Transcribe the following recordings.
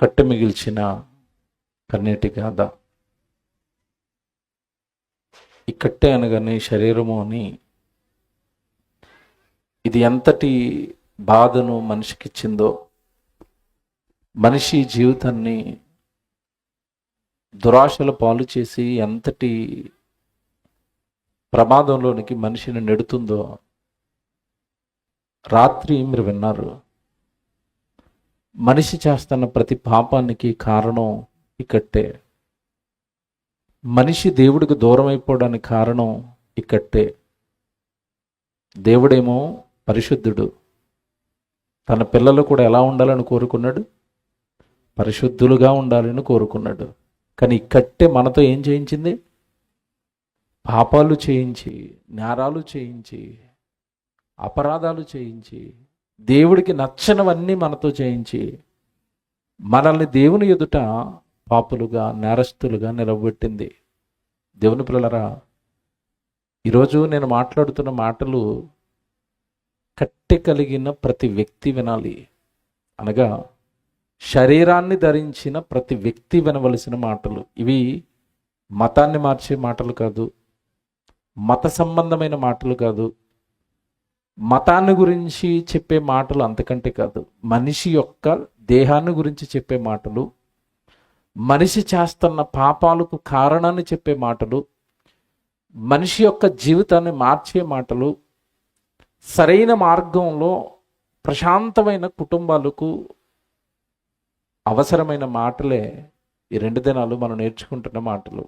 కట్టె మిగిల్చిన కన్నీటి గాథ. ఈ కట్టె అనగానే శరీరము అని, ఇది ఎంతటి బాధను మనిషికిచ్చిందో, మనిషి జీవితాన్ని దురాశల పాలు చేసి ఎంతటి ప్రమాదంలోనికి మనిషిని నెడుతుందో రాత్రి మీరు విన్నారు. మనిషి చేస్తున్న ప్రతి పాపానికి కారణం ఈ కట్టె. మనిషి దేవుడికి దూరం అయిపోవడానికి కారణం ఈ కట్టె. దేవుడేమో పరిశుద్ధుడు, తన పిల్లలు కూడా ఎలా ఉండాలని కోరుకున్నాడు? పరిశుద్ధులుగా ఉండాలని కోరుకున్నాడు. కానీ ఈ కట్టె మనతో ఏం చేయించింది? పాపాలు చేయించి, నేరాలు చేయించి, అపరాధాలు చేయించి, దేవుడికి నచ్చనివన్నీ మనతో చేయించి, మనల్ని దేవుని ఎదుట పాపులుగా, నేరస్తులుగా నిలబెట్టింది. దేవుని పిల్లలరా, ఈరోజు నేను మాట్లాడుతున్న మాటలు కట్టె కలిగిన ప్రతి వ్యక్తి వినాలి. అనగా శరీరాన్ని ధరించిన ప్రతి వ్యక్తి వినవలసిన మాటలు. ఇవి మతాన్ని మార్చే మాటలు కాదు, మత సంబంధమైన మాటలు కాదు, మతాన్ని గురించి చెప్పే మాటలు అంతకంటే కాదు. మనిషి యొక్క దేహాన్ని గురించి చెప్పే మాటలు, మనిషి చేస్తున్న పాపాలకు కారణాన్ని చెప్పే మాటలు, మనిషి యొక్క జీవితాన్ని మార్చే మాటలు, సరైన మార్గంలో ప్రశాంతమైన కుటుంబాలకు అవసరమైన మాటలే ఈ 2 దినాలు మనం నేర్చుకుంటున్న మాటలు.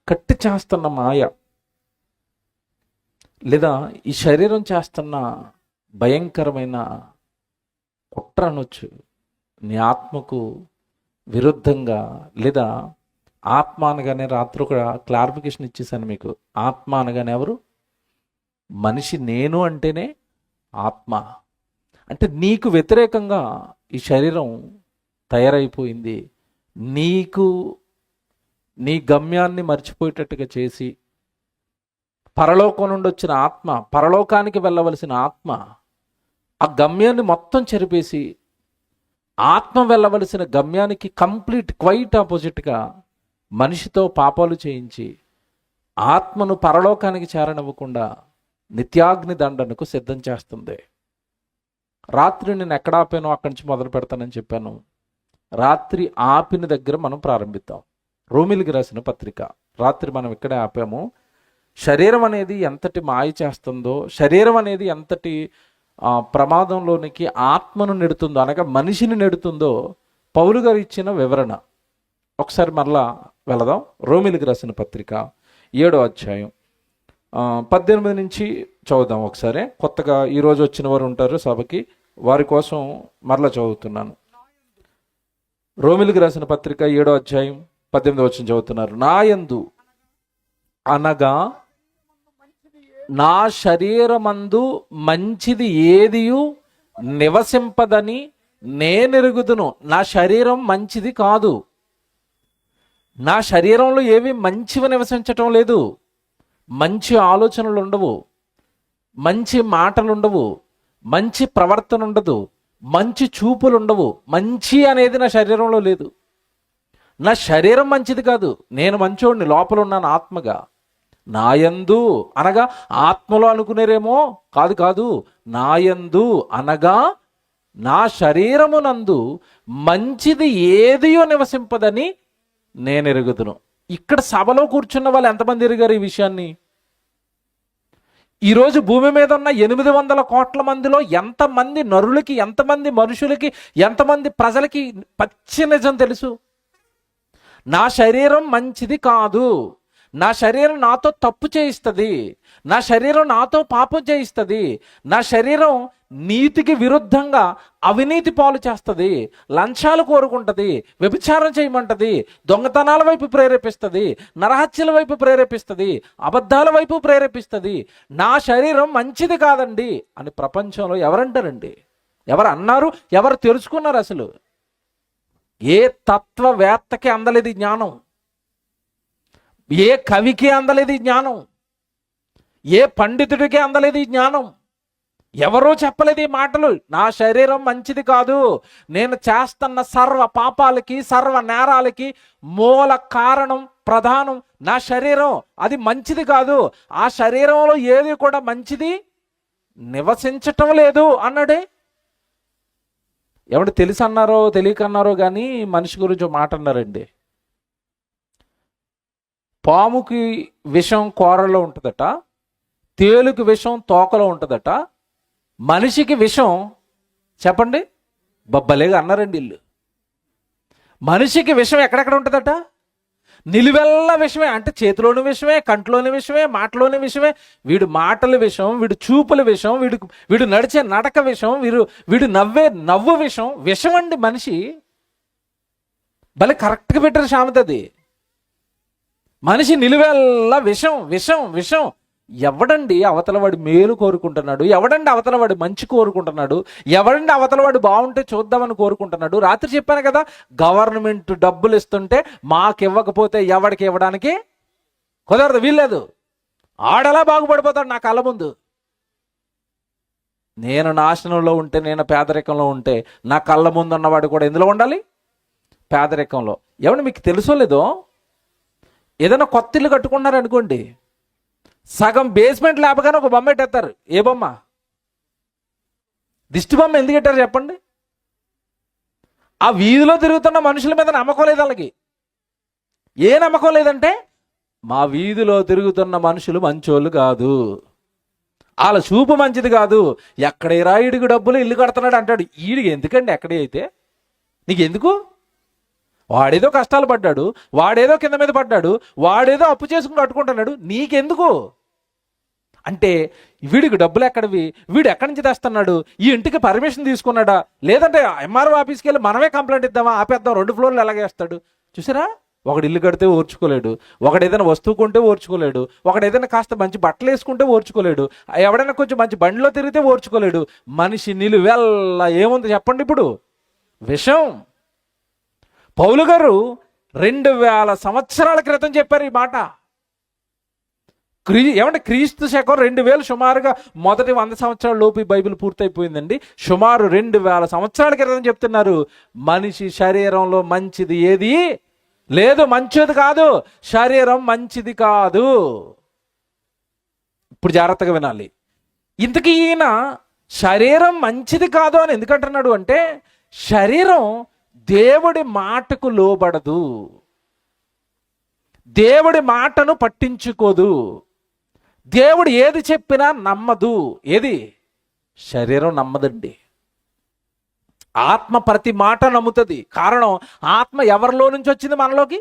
కట్టి చేస్తున్న మాయ, లేదా ఈ శరీరం చేస్తున్న భయంకరమైన కుట్ర అనొచ్చు. నీ ఆత్మకు విరుద్ధంగా, లేదా ఆత్మ అనగానే రాత్రి ఒక క్లారిఫికేషన్ ఇచ్చేసాను మీకు. ఆత్మ అనగానే ఎవరు? మనిషి. నేను అంటేనే ఆత్మ. అంటే నీకు వ్యతిరేకంగా ఈ శరీరం తయారైపోయింది. నీకు నీ గమ్యాన్ని మర్చిపోయేటట్టుగా చేసి, పరలోకం నుండి వచ్చిన ఆత్మ, పరలోకానికి వెళ్ళవలసిన ఆత్మ, ఆ గమ్యాన్ని మొత్తం చెరిపేసి ఆత్మ వెళ్ళవలసిన గమ్యానికి క్వైట్ ఆపోజిట్గా మనిషితో పాపాలు చేయించి ఆత్మను పరలోకానికి చేరనివ్వకుండా నిత్యాగ్ని దండనకు సిద్ధం చేస్తుంది. రాత్రి నేను ఎక్కడ ఆపానో అక్కడి నుంచి మొదలు పెడతానని చెప్పాను. రాత్రి ఆపిన దగ్గర మనం ప్రారంభిద్దాం. రోమిలికి రాసిన పత్రిక. రాత్రి మనం ఇక్కడే ఆపాము. శరీరం అనేది ఎంతటి మాయ చేస్తుందో, శరీరం అనేది ఎంతటి ప్రమాదంలోనికి ఆత్మను నెడుతుందో, అనగా మనిషిని నెడుతుందో పౌలు గారు ఇచ్చిన వివరణ. ఒకసారి మరలా వెళదాం. రోమిలికి రాసిన పత్రిక 7వ అధ్యాయం 18 నుంచి చదువుదాం ఒకసారి. కొత్తగా ఈరోజు వచ్చిన వారు ఉంటారు సభకి, వారి కోసం మరలా చదువుతున్నాను. రోమిలికి రాసిన పత్రిక 7వ అధ్యాయం 18వ వచనం చదువుతున్నారు. నాయందు అనగా నా శరీరమందు మంచిది ఏదియు నివసింపదని నేనెరుగుదును. నా శరీరం మంచిది కాదు. నా శరీరంలో ఏవి మంచివి నివసించటం లేదు. మంచి ఆలోచనలు ఉండవు, మంచి మాటలు ఉండవు, మంచి ప్రవర్తన ఉండదు, మంచి చూపులు ఉండవు. మంచి అనేది నా శరీరంలో లేదు. నా శరీరం మంచిది కాదు. నేను మంచోడిని, లోపల ఉన్నాను ఆత్మగా. నాయందు అనగా ఆత్మలో అనుకునేరేమో, కాదు కాదు, నాయందు అనగా నా శరీరమునందు మంచిది ఏదియో నివసింపదని నేను ఎరుగుదును. ఇక్కడ సభలో కూర్చున్న వాళ్ళు ఎంతమంది ఎరిగారు ఈ విషయాన్ని? ఈరోజు భూమి మీద ఉన్న 800 కోట్ల మందిలో ఎంతమంది నరులకి, ఎంతమంది మనుషులకి, ఎంతమంది ప్రజలకి పచ్చి నిజం తెలుసు? నా శరీరం మంచిది కాదు. నా శరీరం నాతో తప్పు చేయిస్తుంది. నా శరీరం నాతో పాపం చేయిస్తుంది. నా శరీరం నీతికి విరుద్ధంగా అవినీతి పాలు చేస్తుంది, లంచాలు కోరుకుంటుంది, వ్యభిచారం చేయమంటది, దొంగతనాల వైపు ప్రేరేపిస్తుంది, నరహత్యల వైపు ప్రేరేపిస్తుంది, అబద్ధాల వైపు ప్రేరేపిస్తుంది. నా శరీరం మంచిది కాదండి అని ప్రపంచంలో ఎవరంటారండి? ఎవరు అన్నారు? ఎవరు తెలుసుకున్నారు? అసలు ఏ తత్వవేత్తకి అందలేదు జ్ఞానం, ఏ కవికి అందలేదు జ్ఞానం, ఏ పండితుడికి అందలేదు జ్ఞానం. ఎవరూ చెప్పలేదు ఈ మాటలు. నా శరీరం మంచిది కాదు, నేను చేస్తున్న సర్వ పాపాలకి సర్వ నేరాలకి మూల కారణం ప్రధానం నా శరీరం, అది మంచిది కాదు, ఆ శరీరంలో ఏది కూడా మంచిది నివసించటం లేదు అన్నాడే. ఎవడు తెలిసి అన్నారో తెలియకన్నారో కానీ మనిషి గురించి మాట అన్నారండి. పాముకి విషం కూరలో ఉంటుందట, తేలుకి విషం తోకలో ఉంటుందట, మనిషికి విషం చెప్పండి బొబ్బలేగా అన్నారండి వీళ్ళు. మనిషికి విషం ఎక్కడెక్కడ ఉంటుందట? నిలువెల్ల విషమే, అంటే చేతిలోని విషమే, కంట్లోని విషమే, మాటలోని విషమే. వీడు మాటల విషం, వీడు చూపుల విషం, వీడు నడిచే నడక విషం, వీడు నవ్వే నవ్వు విషం. విషం అండి మనిషి. భలే కరెక్ట్గా పెట్టారు సామెత అది. మనిషి నిలువెల్ల విషం విషం విషం. ఎవడండి అవతలవాడి మేలు కోరుకుంటున్నాడు? ఎవడండి అవతలవాడి మంచి కోరుకుంటున్నాడు? ఎవడండి అవతలవాడు బాగుంటే చూద్దామని కోరుకుంటున్నాడు? రాత్రి చెప్పాను కదా, గవర్నమెంట్ డబ్బులు ఇస్తుంటే మాకు ఇవ్వకపోతే ఎవడికి ఇవ్వడానికి కుదరదు, వీల్లేదు. ఆడలా బాగుపడిపోతాడు నా కళ్ళ ముందు. నేను నాశనంలో ఉంటే, నేను పేదరికంలో ఉంటే, నా కళ్ళ ముందు ఉన్నవాడు కూడా ఎందులో ఉండాలి? పేదరికంలో. ఏమన్నా మీకు తెలుసో లేదో, ఏదైనా కొత్త ఇల్లు కట్టుకున్నారనుకోండి, సగం బేస్మెంట్ లేపగానే ఒక బొమ్మ పెట్టేస్తారు. ఏ బొమ్మ? దిష్టి బొమ్మ. ఎందుకు పెట్టారు చెప్పండి? ఆ వీధిలో తిరుగుతున్న మనుషుల మీద నమ్మకం లేదు వాళ్ళకి. ఏ నమ్మకం లేదంటే, మా వీధిలో తిరుగుతున్న మనుషులు మంచోళ్ళు కాదు, వాళ్ళ చూపు మంచిది కాదు, ఎక్కడే రాయుడికి డబ్బులు ఇల్లు కడుతున్నాడు అంటాడు. ఈడికి ఎందుకండి? ఎక్కడే అయితే నీకెందుకు? వాడేదో కష్టాలు పడ్డాడు, వాడేదో కింద మీద పడ్డాడు, వాడేదో అప్పు చేసుకుని కట్టుకుంటున్నాడు, నీకెందుకు? అంటే వీడికి డబ్బులు ఎక్కడివి, వీడు ఎక్కడి నుంచి తెస్తున్నాడు, ఈ ఇంటికి పర్మిషన్ తీసుకున్నాడా, లేదంటే ఎంఆర్ఓ ఆఫీస్కి వెళ్ళి మనమే కంప్లైంట్ ఇద్దామా, ఆపేద్దాం, 2 ఫ్లోర్లు ఎలాగేస్తాడు చూసారా? ఒకడు ఇల్లు కడితే ఓర్చుకోలేడు, ఒకడు ఏదైనా వస్తువు కొంటే ఓర్చుకోలేడు, ఒకడు ఏదైనా కాస్త మంచి బట్టలు వేసుకుంటే ఓర్చుకోలేడు, ఎవడైనా కొంచెం మంచి బండిలో తిరిగితే ఓర్చుకోలేడు. మనిషి నిలువెల్ల ఏముంది చెప్పండి ఇప్పుడు? విషం. పౌలు గారు 2000 సంవత్సరాల క్రితం చెప్పారు ఈ మాట. ఏమంటే క్రీస్తు శకం 2000 సుమారుగా మొదటి 100 సంవత్సరాల లోపు ఈ బైబిల్ పూర్తయిపోయిందండి. సుమారు 2000 సంవత్సరాల క్రితం చెప్తున్నారు, మనిషి శరీరంలో మంచిది ఏది లేదు, మంచిది కాదు, శరీరం మంచిది కాదు. ఇప్పుడు జాగ్రత్తగా వినాలి. ఇంతకీ ఈయన శరీరం మంచిది కాదు అని ఎందుకంటున్నాడు అంటే, శరీరం దేవుడి మాటకు లోబడదు, దేవుడి మాటను పట్టించుకోదు, దేవుడు ఏది చెప్పినా నమ్మదు. ఏది? శరీరం నమ్మదండి. ఆత్మ ప్రతి మాట నమ్ముతుంది. కారణం, ఆత్మ ఎవరిలో నుంచి వచ్చింది? మనలోకి,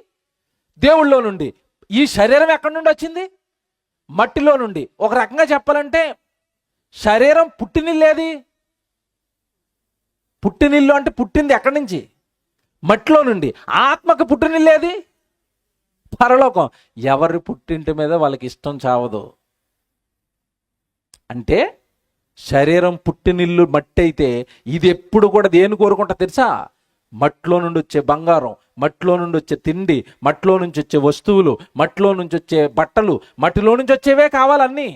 దేవుళ్ళలో నుండి. ఈ శరీరం ఎక్కడి నుండి వచ్చింది? మట్టిలో నుండి. ఒక రకంగా చెప్పాలంటే శరీరం పుట్టినిల్లేది? పుట్టినిల్లు అంటే పుట్టింది ఎక్కడి నుంచి? మట్టిలో నుండి. ఆత్మకు పుట్టినిల్లేది? పరలోకం. ఎవరి పుట్టింటి మీద వాళ్ళకి ఇష్టం చావదు. అంటే శరీరం పుట్టినిల్లు మట్టి అయితే, ఇది ఎప్పుడు కూడా దేని కోరుకుంటా తెలుసా? మట్టిలో నుండి వచ్చే బంగారం, మట్టిలో నుండి వచ్చే తిండి, మట్టిలో నుంచి వచ్చే వస్తువులు, మట్టిలో నుంచి వచ్చే బట్టలు, మట్టిలో నుంచి వచ్చేవే కావాలన్నీ.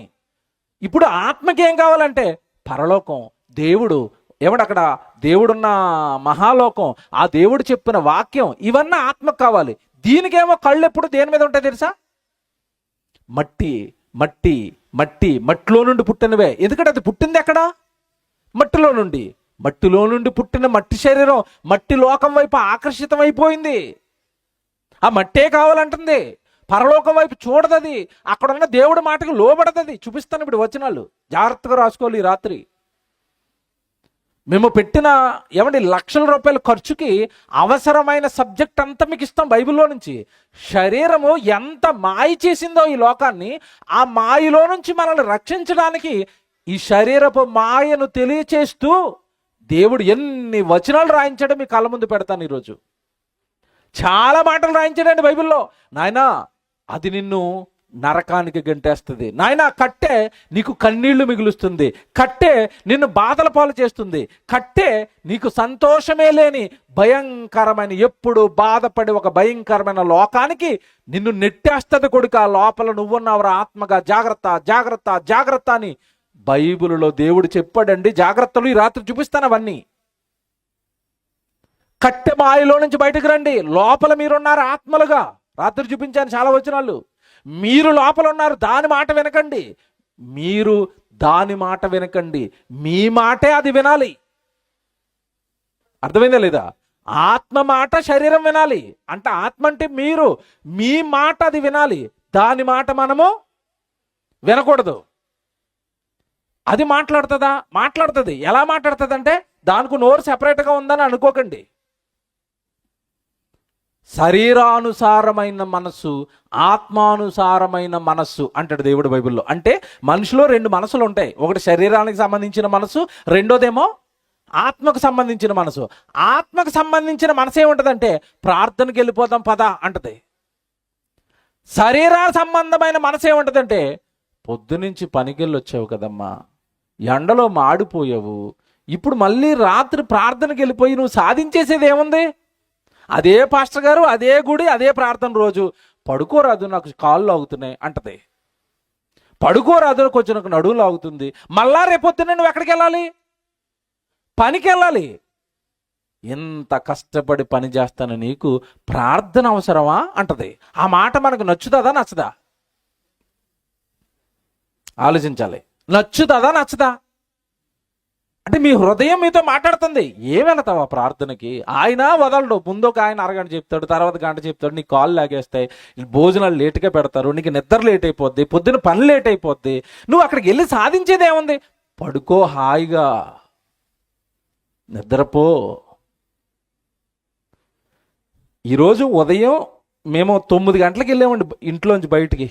ఇప్పుడు ఆత్మకి ఏం కావాలంటే పరలోకం, దేవుడు. ఏమంటే అక్కడ దేవుడున్న మహాలోకం, ఆ దేవుడు చెప్పిన వాక్యం, ఇవన్నీ ఆత్మకు కావాలి. దీనికేమో కళ్ళు ఎప్పుడు దేని మీద ఉంటాయి తెలుసా? మట్టి మట్టి మట్టి. మట్టిలో నుండి పుట్టినవే. ఎందుకంటే అది పుట్టింది ఎక్కడ? మట్టిలో నుండి. మట్టిలో నుండి పుట్టిన మట్టి శరీరం మట్టి లోకం వైపు ఆకర్షితం అయిపోయింది. ఆ మట్టే కావాలంటుంది. పరలోకం వైపు చూడదది. అక్కడ ఉన్న దేవుడి మాటకు లోబడదది. చూపిస్తాను ఇప్పుడు వచనాలు, జాగ్రత్తగా రాసుకోవాలి. ఈ రాత్రి మేము పెట్టిన లక్షల రూపాయల ఖర్చుకి అవసరమైన సబ్జెక్ట్ అంతా మీకు ఇస్తాం బైబిల్లో నుంచి. శరీరము ఎంత మాయ చేసిందో ఈ లోకాన్ని, ఆ మాయలో నుంచి మనల్ని రక్షించడానికి ఈ శరీరపు మాయను తెలియచేస్తూ దేవుడు ఎన్ని వచనాలు రాయించాడో మీ కళ్ళ ముందు పెడతాను ఈరోజు. చాలా మాటలు రాయించాడండి బైబిల్లో. నాయనా, అది నిన్ను నరకానికి గంటేస్తుంది. నాయనా, కట్టే నీకు కన్నీళ్లు మిగులుస్తుంది, కట్టే నిన్ను బాధల పాలు చేస్తుంది, కట్టే నీకు సంతోషమే లేని భయంకరమైన, ఎప్పుడు బాధపడి ఒక భయంకరమైన లోకానికి నిన్ను నెట్టేస్తుంది కొడుక. లోపల నువ్వున్నావురా ఆత్మగా, జాగ్రత్త జాగ్రత్త జాగ్రత్త అని బైబిలులో దేవుడు చెప్పాడండి, జాగ్రత్తలు ఈ రాత్రి చూపిస్తాను అవన్నీ. కట్టె మాయలో నుంచి బయటకు రండి, లోపల మీరున్నారు ఆత్మలుగా. రాత్రి చూపించాను చాలా వచనాలు. మీరు లోపల ఉన్నారు, దాని మాట వినకండి. మీరు దాని మాట వినకండి, మీ మాటే అది వినాలి. అర్థమైందా లేదా? ఆత్మ మాట శరీరం వినాలి. అంటే ఆత్మ అంటే మీరు, మీ మాట అది వినాలి, దాని మాట మనము వినకూడదు. అది మాట్లాడుతుందా? మాట్లాడుతుంది. ఎలా మాట్లాడుతుంది అంటే దానికి నోరు సెపరేట్గా ఉందని అనుకోకండి. శరీరానుసారమైన మనస్సు, ఆత్మానుసారమైన మనస్సు అంటాడు దేవుడు బైబిల్లో. అంటే మనిషిలో రెండు మనసులు ఉంటాయి. ఒకటి శరీరానికి సంబంధించిన మనసు, రెండోదేమో ఆత్మకు సంబంధించిన మనసు. ఆత్మకు సంబంధించిన మనసు ఏముంటుందంటే ప్రార్థనకి వెళ్ళిపోతాం పద అంటది. శరీర సంబంధమైన మనసు ఏముంటుందంటే పొద్దునుంచి పనికెళ్ళి వచ్చావు కదమ్మా, ఎండలో మాడిపోయావు, ఇప్పుడు మళ్ళీ రాత్రి ప్రార్థనకి వెళ్ళిపోయి నువ్వు సాధించేసేది ఏముంది? అదే పాస్టర్ గారు, అదే గుడి, అదే ప్రార్థన రోజు. పడుకోరాదు, నాకు కాళ్ళు లాగుతున్నాయి అంటది. పడుకోరాదు, కొంచెం నాకు నడువు లాగుతుంది. మళ్ళా రేపొద్దున నువ్వు ఎక్కడికి వెళ్ళాలి? పనికి వెళ్ళాలి. ఎంత కష్టపడి పని చేస్తాను, నీకు ప్రార్థన అవసరమా అంటది. ఆ మాట మనకు నచ్చుతుందా నచ్చదా? ఆలోచించాలి. నచ్చుతుందా నచ్చదా? అంటే మీ హృదయం మీతో మాట్లాడుతుంది. ఏం వెళతావా ప్రార్థనకి? ఆయన వదలడు. ముందు ఒక ఆయన అరగంట చెప్తాడు, తర్వాత గంట చెప్తాడు, నీకు కాళ్ళు లాగేస్తాయి, భోజనాలు లేటుగా పెడతారు, నీకు నిద్ర లేట్ అయిపోద్ది, పొద్దున పని లేట్ అయిపోద్ది. నువ్వు అక్కడికి వెళ్ళి సాధించేది ఏముంది? పడుకో, హాయిగా నిద్రపో. ఈరోజు ఉదయం మేము 9 గంటలకు వెళ్ళామండి ఇంట్లోంచి బయటికి.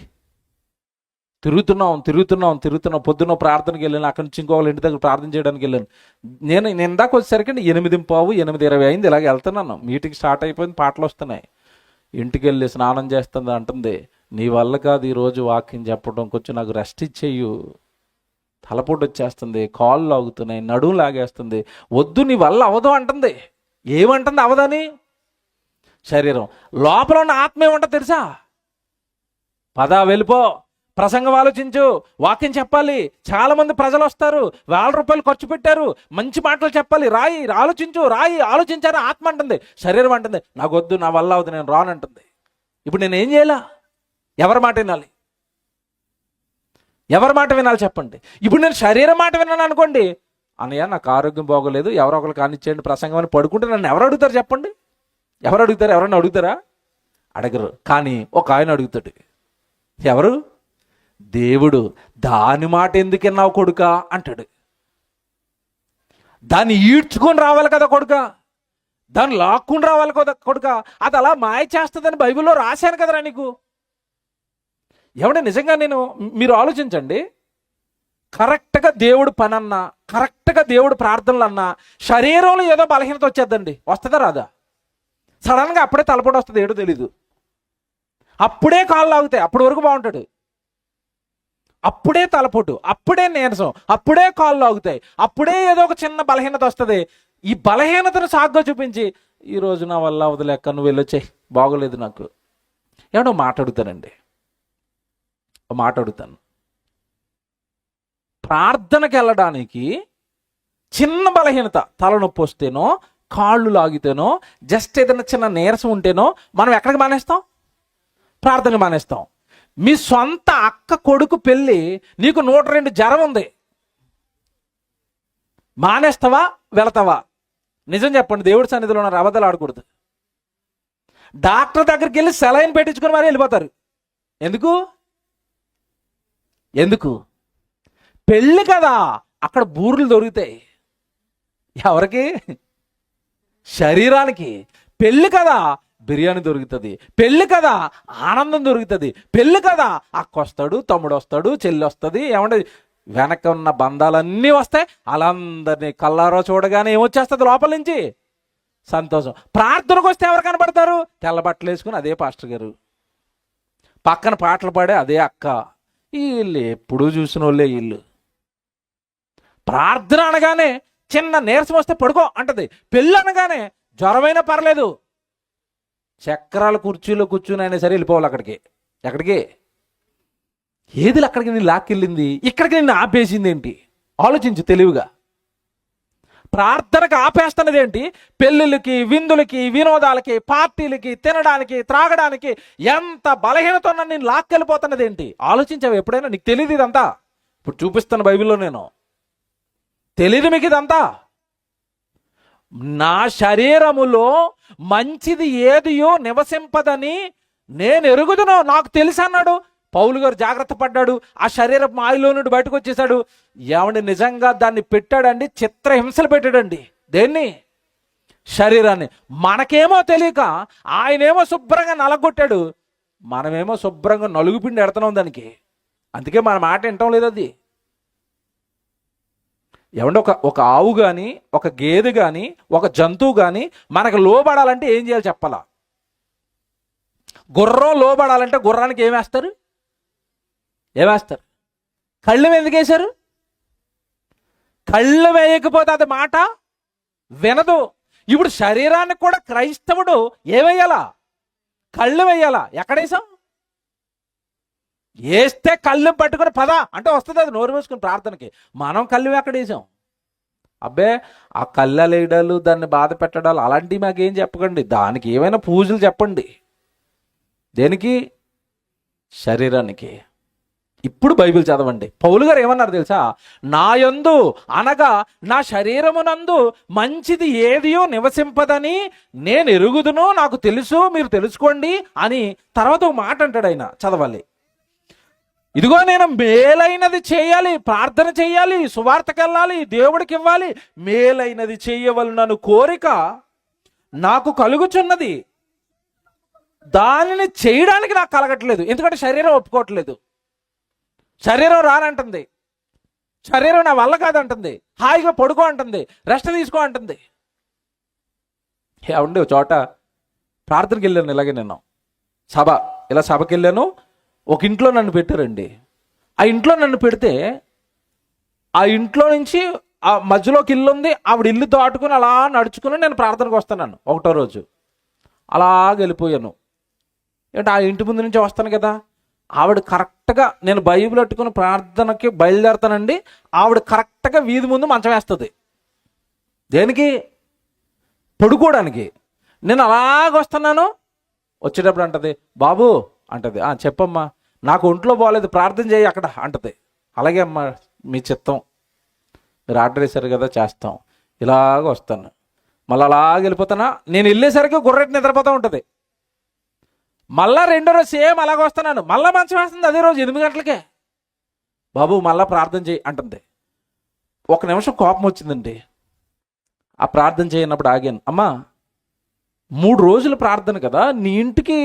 తిరుగుతున్నాం. పొద్దున్న ప్రార్థనకి వెళ్ళాను, అక్కడి నుంచి ఇంకొకళ్ళ ఇంటి దగ్గర ప్రార్థన చేయడానికి వెళ్ళాను. నేను ఇందాక వచ్చేసరికి 8:15, 8:20 అయింది. ఇలాగ వెళ్తున్నాను. మీటింగ్ స్టార్ట్ అయిపోయింది, పాటలు వస్తున్నాయి. ఇంటికి వెళ్ళి స్నానం చేస్తుంది అంటుంది, నీ వల్ల కాదు ఈరోజు వాక్యం చెప్పడం, కొంచెం నాకు రెస్ట్ ఇచ్చేయు, తలపోటు వచ్చేస్తుంది, కాళ్ళు లాగుతున్నాయి, నడుము లాగేస్తుంది, వద్దు నీ వల్ల అవదు అంటుంది. ఏమంటుంది అవదని? శరీరం. లోపల ఉన్న ఆత్మ ఏమంటుంది తెలుసా? పదా వెళ్ళిపో, ప్రసంగం ఆలోచించు, వాక్యం చెప్పాలి, చాలా మంది ప్రజలు వస్తారు, ₹1,000 ఖర్చు పెట్టారు, మంచి మాటలు చెప్పాలి, రాయి ఆలోచించారు. ఆత్మ అంటుంది. శరీరం అంటుంది నాకు వద్దు, నా వల్ల అవదు, నేను రానంటుంది. ఇప్పుడు నేను ఏం చేయాలా? ఎవరి మాట వినాలి? ఎవరి మాట వినాలి చెప్పండి? ఇప్పుడు నేను శరీరం మాట విన్నాను అనుకోండి, అన్నయ్య నాకు ఆరోగ్యం బాగోలేదు, ఎవరో ఒకరు కానిచ్చేయండి ప్రసంగం అని పడుకుంటే నన్ను ఎవరు అడుగుతారు చెప్పండి? ఎవరు అడుగుతారు? ఎవరన్నా అడుగుతారా? అడగరు. కానీ ఒక ఆయన అడుగుతాడు. ఎవరు? దేవుడు. దాని మాట ఎందుకు విన్నావు కొడుకా అంటాడు. దాన్ని ఈడ్చుకొని రావాలి కదా కొడుకా, దాన్ని లాక్కుని రావాలి కదా కొడుకా. అది అలా మాయ చేస్తుందని బైబిల్లో రాశాను కదరా నీకు. ఏమంటే నిజంగా మీరు ఆలోచించండి. కరెక్ట్గా దేవుడు పని అన్నా, కరెక్ట్గా దేవుడు ప్రార్థనలు అన్నా శరీరంలో ఏదో బలహీనత వచ్చేద్దండి. వస్తుందా రాదా? సడన్గా అప్పుడే తలపోటు వస్తుంది, ఏడో తెలీదు. అప్పుడే కాళ్ళు లాగుతాయి, అప్పటి వరకు బాగుంటాడు. అప్పుడే తలపోటు, అప్పుడే నీరసం, అప్పుడే కాళ్ళు లాగుతాయి, అప్పుడే ఏదో ఒక చిన్న బలహీనత వస్తుంది. ఈ బలహీనతను సాగ్గా చూపించి ఈరోజు నా వల్ల వదిలేక నువ్వు వెళ్ళొచ్చాయి, బాగోలేదు నాకు. ఏమన్నా మాట్లాడుతానండి, మాట్లాడుతాను. ప్రార్థనకి వెళ్ళడానికి చిన్న బలహీనత, తలనొప్పి వస్తేనో, కాళ్ళు లాగితేనో, జస్ట్ ఏదైనా చిన్న నీరసం ఉంటేనో మనం ఎక్కడికి మానేస్తాం? ప్రార్థనకి మానేస్తాం. మీ సొంత అక్క కొడుకు పెళ్ళి, నీకు 102 జ్వరం ఉంది, మానేస్తావా వెళతావా? నిజం చెప్పండి, దేవుడి సన్నిధిలో ఉన్నారు, అబద్ధాలు ఆడకూడదు. డాక్టర్ దగ్గరికి వెళ్ళి సెలైన్ పెట్టించుకొని మరి వెళ్ళిపోతారు. ఎందుకు? పెళ్ళి కదా, అక్కడ బూర్లు దొరుకుతాయి. ఎవరికి? శరీరానికి. పెళ్ళి కదా, బిర్యానీ దొరుకుతుంది. పెళ్ళి కదా, ఆనందం దొరుకుతుంది. పెళ్ళి కదా, అక్క వస్తాడు, తమ్ముడు వస్తాడు, చెల్లి వస్తుంది, ఏమంటే వెనక ఉన్న బంధాలన్నీ వస్తాయి. వాళ్ళందరినీ కల్లారో చూడగానే ఏమొచ్చేస్తుంది లోపల నుంచి? సంతోషం. ప్రార్థనకు వస్తే ఎవరు కనబడతారు? తెల్ల బట్టలు వేసుకుని అదే పాస్టర్ గారు, పక్కన పాటలు పాడే అదే అక్క. వీళ్ళు ఎప్పుడూ చూసిన వాళ్ళే వీళ్ళు. ప్రార్థన అనగానే చిన్న నీరసం వస్తే పడుకో అంటది. పెళ్ళి అనగానే జ్వరమైనా పర్లేదు, చక్రాల కుర్చీలో కూర్చుని అయినా సరే వెళ్ళిపోవాలి అక్కడికి. ఎక్కడికి? ఏది అక్కడికి నేను లాక్కెళ్ళింది, ఇక్కడికి నిన్ను ఆపేసింది ఏంటి? ఆలోచించు తెలివిగా. ప్రార్థనకు ఆపేస్తున్నది ఏంటి? పెళ్ళిళ్ళకి, విందులకి, వినోదాలకి, పార్టీలకి, తినడానికి, త్రాగడానికి ఎంత బలహీనతో నేను లాక్కెళ్ళిపోతున్నది ఏంటి? ఆలోచించావు ఎప్పుడైనా? నీకు తెలియదు ఇదంతా. ఇప్పుడు చూపిస్తాను బైబిల్లో, నేను తెలియదు మీకు ఇదంతా. నా శరీరములో మంచిది ఏదియో నివసింపదని నేను ఎరుగుదును, నాకు తెలుసు అన్నాడు పౌలు గారు. జాగ్రత్త పడ్డాడు. ఆ శరీరం మాయలో నుండి బయటకు వచ్చేసాడు. ఏమండి, నిజంగా దాన్ని పెట్టాడండి, చిత్రహింసలు పెట్టాడండి. దేన్ని? శరీరాన్ని. మనకేమో తెలియక ఆయనేమో శుభ్రంగా నలగొట్టాడు, మనమేమో శుభ్రంగా నలుగుపిండి ఎడుతున్నాం దానికి. అందుకే మన మాట వింటం లేదు అది. ఏమంటే ఒక ఆవు కానీ, ఒక గేదె కానీ, ఒక జంతువు కానీ మనకు లోబడాలంటే ఏం చేయాలి చెప్పాలా? గుర్రం లోబడాలంటే గుర్రానికి ఏమేస్తారు? కళ్ళు ఎందుకు వేశారు? కళ్ళు వేయకపోతే అది మాట వినదు. ఇప్పుడు శరీరానికి కూడా క్రైస్తవుడు ఏమేయాలా? కళ్ళు వేయాలా. ఎక్కడేసాం? వేస్తే కళ్ళు పట్టుకుని పద అంటే వస్తుంది అది, నోరు వేసుకుని ప్రార్థనకి. మనం కళ్ళు ఎక్కడ వేసాం? అబ్బే, ఆ కళ్ళ లేడాలు, దాన్ని బాధ పెట్టడాలు అలాంటివి మాకేం చెప్పకండి. దానికి ఏమైనా పూజలు చెప్పండి. దేనికి? శరీరానికి. ఇప్పుడు బైబిల్ చదవండి. పౌలు గారు ఏమన్నారు తెలుసా? నా యందు అనగా నా శరీరమునందు మంచిది ఏదియో నివసింపదని నేను ఎరుగుదును, నాకు తెలుసు, మీరు తెలుసుకోండి అని తర్వాత ఒక మాట అంటాడు ఆయన. చదవాలి. ఇదిగో నేను మేలైనది చేయాలి, ప్రార్థన చేయాలి, సువార్తకి వెళ్ళాలి, దేవుడికి ఇవ్వాలి, మేలైనది చేయవలనను కోరిక నాకు కలుగుచున్నది, దానిని చేయడానికి నాకు కలగట్లేదు. ఎందుకంటే శరీరం ఒప్పుకోవట్లేదు. శరీరం రానంటుంది, శరీరం నా వల్ల కాదంటుంది, హాయిగా పడుకో అంటుంది, రెస్ట్ తీసుకో అంటుంది. ఉండే చోట ప్రార్థనకి వెళ్ళాను. ఇలాగే నేను సభకి వెళ్ళాను. ఒక ఇంట్లో నన్ను పెట్టారండి. ఆ ఇంట్లో నన్ను పెడితే ఆ ఇంట్లో నుంచి ఆ మధ్యలోకి ఇల్లు ఉంది. ఆవిడ ఇల్లు దాటుకుని అలా నడుచుకుని నేను ప్రార్థనకు వస్తున్నాను. ఒకటో రోజు అలాగ వెళ్ళిపోయాను. ఏంటి, ఆ ఇంటి ముందు నుంచి వస్తాను కదా, ఆవిడ కరెక్ట్గా నేను బైబిల్ పెట్టుకుని ప్రార్థనకి బయలుదేరుతానండి. ఆవిడ కరెక్ట్గా వీధి ముందు మంచం వేస్తుంది. దేనికి? పడుకోవడానికి. నేను అలాగ వస్తున్నాను. వచ్చేటప్పుడు అంటది, బాబు అంటది, చెప్పమ్మా, నాకు ఒంట్లో బాగోలేదు, ప్రార్థన చేయి అక్కడ అంటది. అలాగే అమ్మా, మీ చిత్తం, మీరు ఆర్డర్ వేశారు కదా, చేస్తాం. ఇలాగ వస్తాను, మళ్ళీ అలాగ వెళ్ళిపోతానా. నేను వెళ్ళేసరికి గుర్రెట్టి నిద్రపోతూ ఉంటుంది. మళ్ళా రెండో రోజు సేమ్ అలాగ వస్తున్నాను, మళ్ళీ మంచం వేస్తుంది. అదే రోజు 8 గంటలకే, బాబు మళ్ళీ ప్రార్థన చేయి అంటుంది. ఒక నిమిషం కోపం వచ్చిందండి. ఆ ప్రార్థన చేయనప్పుడు ఆగాను. అమ్మా, 3 రోజులు ప్రార్థన కదా, నీ ఇంటికి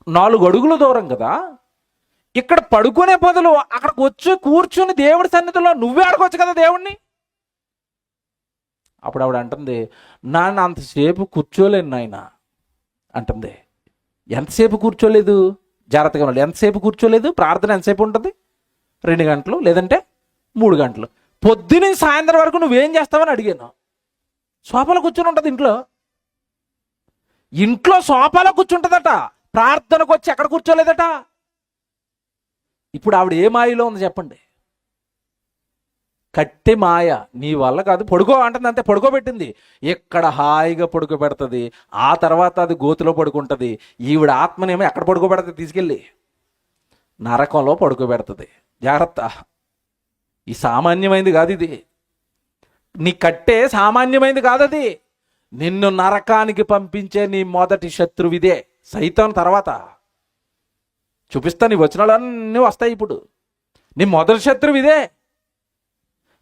4 అడుగుల దూరం కదా, ఇక్కడ పడుకునే బదులు అక్కడికి వచ్చి కూర్చుని దేవుడి సన్నిధిలో నువ్వే అడగొచ్చు కదా దేవుణ్ణి. అప్పుడు ఆవిడ అంటుంది, నాన్న అంతసేపు కూర్చోలేను నాయన అంటుంది. ఎంతసేపు కూర్చోలేదు? జాగ్రత్తగా ఉండాలి. ఎంతసేపు కూర్చోలేదు? ప్రార్థన ఎంతసేపు ఉంటుంది? 2 గంటలు లేదంటే 3 గంటలు. పొద్దున సాయంత్రం వరకు నువ్వేం చేస్తావని అడిగాను. సోఫాలో కూర్చొని ఉంటుంది ఇంట్లో సోఫాలో కూర్చుంటుందట. ప్రార్థనకు వచ్చి ఎక్కడ కూర్చోలేదట. ఇప్పుడు ఆవిడ ఏ మాయలో ఉంది చెప్పండి? కట్టె మాయ. నీ వల్ల కాదు, పడుకో అంటుంది, అంతే. పడుకోబెట్టింది. ఎక్కడ హాయిగా పడుకోబెడుతుంది. ఆ తర్వాత అది గోతిలో పడుకుంటుంది. ఈవిడ ఆత్మనేమో ఎక్కడ పడుకోబెడుతుంది? తీసుకెళ్ళి నరకంలో పడుకోబెడుతుంది. జాగ్రత్త, ఈ సామాన్యమైనది కాదు ఇది. నీ కట్టే సామాన్యమైనది కాదు అది. నిన్ను నరకానికి పంపించే నీ మొదటి శత్రువిదే, సైతాను. తర్వాత చూపిస్తా, నీ వచనాలన్నీ వస్తాయి. ఇప్పుడు నీ మొదటి శత్రువిదే.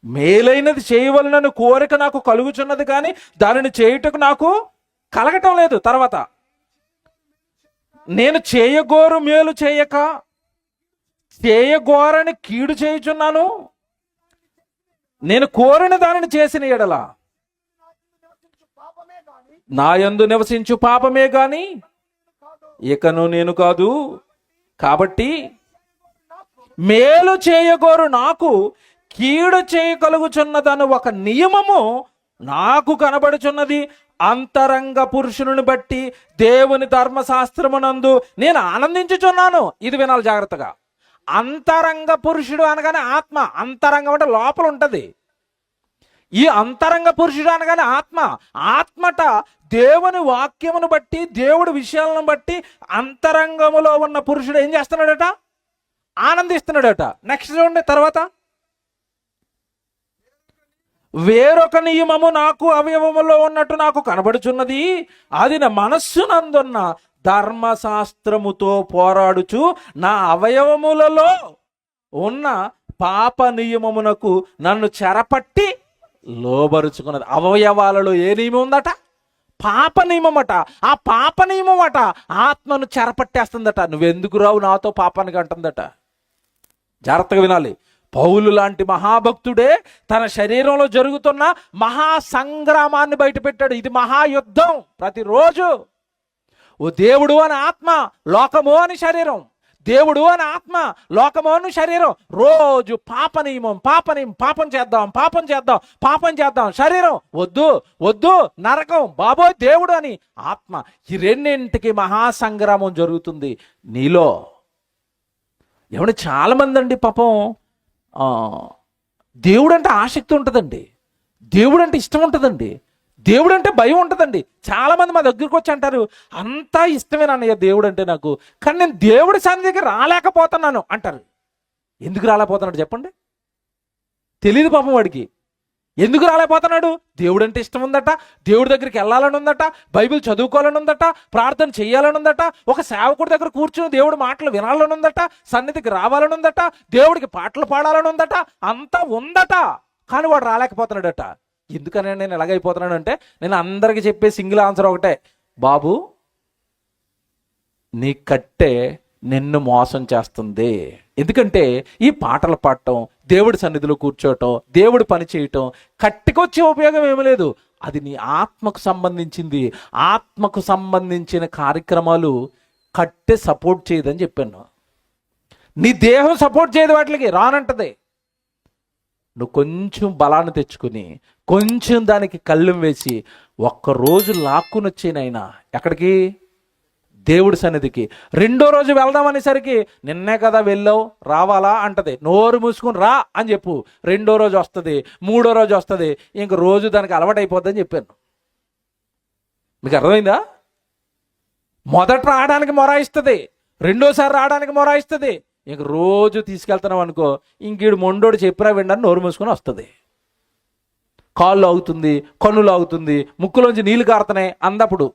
మేలైనది చేయవలనని కోరిక నాకు కలుగుచున్నది, కానీ దానిని చేయుటకు నాకు కలగటం లేదు. తర్వాత నేను చేయగోరు మేలు చేయక చేయగోరని కీడు చేయుచున్నాను. నేను కోరిన దానిని చేసిన ఎడల నా యందు నివసించు పాపమే గాని ఇకను నేను కాదు. కాబట్టి మేలు చేయగోరు నాకు కీడు చేయగలుగుచున్నదను ఒక నియమము నాకు కనబడుచున్నది. అంతరంగ పురుషుని బట్టి దేవుని ధర్మశాస్త్రమునందు నేను ఆనందించుచున్నాను. ఇది వినాలి జాగ్రత్తగా. అంతరంగ పురుషుడు అనగానే ఆత్మ. అంతరంగం అంటే లోపల ఉంటుంది. ఈ అంతరంగ పురుషుడు అనగానే ఆత్మ. ఆత్మట దేవుని వాక్యమును బట్టి, దేవుడి విషయాలను బట్టి అంతరంగములో ఉన్న పురుషుడు ఏం చేస్తున్నాడట? ఆనందిస్తున్నాడట. నెక్స్ట్ చూడండి తర్వాత, వేరొక నియమము నాకు అవయవములో ఉన్నట్టు నాకు కనబడుచున్నది, అది నా మనస్సునందున్న ధర్మశాస్త్రముతో పోరాడుచు నా అవయవములలో ఉన్న పాప నియమమునకు నన్ను చెరపట్టి లోబరుచుకున్నది. అవయవాలలో ఏ నియమం ఉందట? పాప నియమమట. ఆ పాప నియమమట ఆత్మను చెరపట్టేస్తుందట. నువ్వెందుకు రావు నాతో పాపానికి అంటుందట. జాగ్రత్తగా వినాలి. పౌలు లాంటి మహాభక్తుడే తన శరీరంలో జరుగుతున్న మహాసంగ్రామాన్ని బయటపెట్టాడు. ఇది మహాయుద్ధం. ప్రతిరోజు ఓ దేవుడు అని ఆత్మ, లోకము అని శరీరం. దేవుడు అని ఆత్మ, లోకము అని శరీరం. రోజు పాప నియమం, పాపం చేద్దాం. శరీరం వద్దు వద్దు, నరకం, బాబోయ్ దేవుడు అని ఆత్మ. ఈ రెండింటికి మహాసంగ్రామం జరుగుతుంది నీలో. ఏమంటే చాలా మంది అండి పాపం దేవుడు అంటే ఆసక్తి ఉంటుందండి, దేవుడు అంటే ఇష్టం ఉంటుందండి, దేవుడు అంటే భయం ఉంటుందండి. చాలామంది మా దగ్గరికి వచ్చి అంటారు, అంతా ఇష్టమేనన్నయ్య దేవుడు అంటే నాకు, కానీ నేను దేవుడి సన్నిధికి రాలేకపోతున్నాను అంటారు. ఎందుకు రాలేకపోతున్నాడు చెప్పండి? తెలియదు పాపం వాడికి. ఎందుకు రాలేకపోతున్నాడు? దేవుడు అంటే ఇష్టం ఉందట, దేవుడి దగ్గరికి వెళ్ళాలని ఉందట, బైబిల్ చదువుకోవాలని ఉందట, ప్రార్థన చేయాలని ఉందట, ఒక సేవకుడి దగ్గర కూర్చుని దేవుడి మాటలు వినాలని ఉందట, సన్నిధికి రావాలని ఉందట, దేవుడికి పాటలు పాడాలని ఉందట, అంతా ఉందట. కానీ వాడు రాలేకపోతున్నాడట. ఎందుకని నేను ఎలాగైపోతున్నాను అంటే, నేను అందరికీ చెప్పే సింగిల్ ఆన్సర్ ఒకటే, బాబు నీ కట్టే నిన్ను మోసం చేస్తుంది. ఎందుకంటే ఈ పాటలు పాడటం, దేవుడి సన్నిధిలో కూర్చోవటం, దేవుడి పని చేయటం కట్టికొచ్చే ఉపయోగం ఏమీ లేదు. అది నీ ఆత్మకు సంబంధించింది. ఆత్మకు సంబంధించిన కార్యక్రమాలు కట్టె సపోర్ట్ చేయదని చెప్పాను. నీ దేహం సపోర్ట్ చేయదు, వాటికి రానంటది. నువ్వు కొంచెం బలాన్ని తెచ్చుకుని, కొంచెం దానికి కళ్ళెం వేసి, ఒక్కరోజు లాక్కుని వచ్చేనైనా ఎక్కడికి? దేవుడి సన్నిధికి. రెండో రోజు వెళ్దామనేసరికి నిన్నే కదా వెళ్ళావు, రావాలా అంటది. నోరు మూసుకుని రా అని చెప్పు. రెండో రోజు వస్తుంది, మూడో రోజు వస్తుంది, ఇంక రోజు దానికి అలవాటు అయిపోద్దని చెప్పాను. మీకు అర్థమైందా? మొదట రావడానికి మొరాయిస్తుంది, రెండోసారి రావడానికి మొరాయిస్తుంది, ఇంక రోజు తీసుకెళ్తున్నాం అనుకో, ఇంకీడు మొండోడు చెప్పినా విండని నోరు మూసుకొని వస్తుంది. కాళ్ళు ఆగుతుంది, కన్నులు ఆగుతుంది, ముక్కులోంచి నీళ్లు కారుతున్నాయి అందప్పుడు.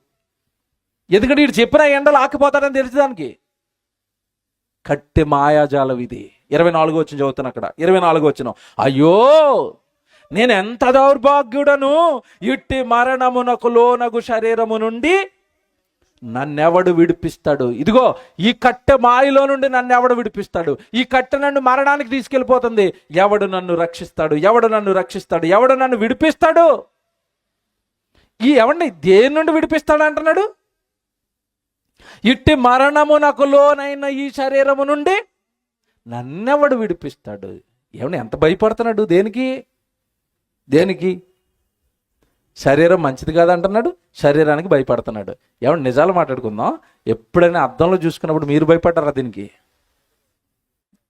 ఎందుకంటే వీడు చెప్పిన ఎండలు ఆకిపోతాడని తెలిసి దానికి. కట్టె మాయాజాలం ఇది. 24 వచ్చిన చదువుతాను అక్కడ. 24 వచ్చిన, అయ్యో నేను ఎంత దౌర్భాగ్యుడను, ఇట్టి మరణమునకు లోనగు శరీరము నుండి నన్నెవడు విడిపిస్తాడు? ఇదిగో ఈ కట్టె మాయలో నుండి నన్ను ఎవడు విడిపిస్తాడు? ఈ కట్టె నన్ను మరణానికి తీసుకెళ్ళిపోతుంది. ఎవడు నన్ను రక్షిస్తాడు? ఎవడు నన్ను రక్షిస్తాడు? ఎవడు నన్ను విడిపిస్తాడు? ఈ ఎవడిని దేని నుండి విడిపిస్తాడు అంటున్నాడు? ఇట్టి మరణమునకు లోనైన ఈ శరీరము నుండి నన్నెవడు విడిపిస్తాడు? ఏమన్నా ఎంత భయపడుతున్నాడు? దేనికి? శరీరం మంచిది కాదంటున్నాడు, శరీరానికి భయపడుతున్నాడు. ఏమన్నా నిజాలు మాట్లాడుకుందాం. ఎప్పుడైనా అద్దంలో చూసుకున్నప్పుడు మీరు భయపడ్డారా దీనికి?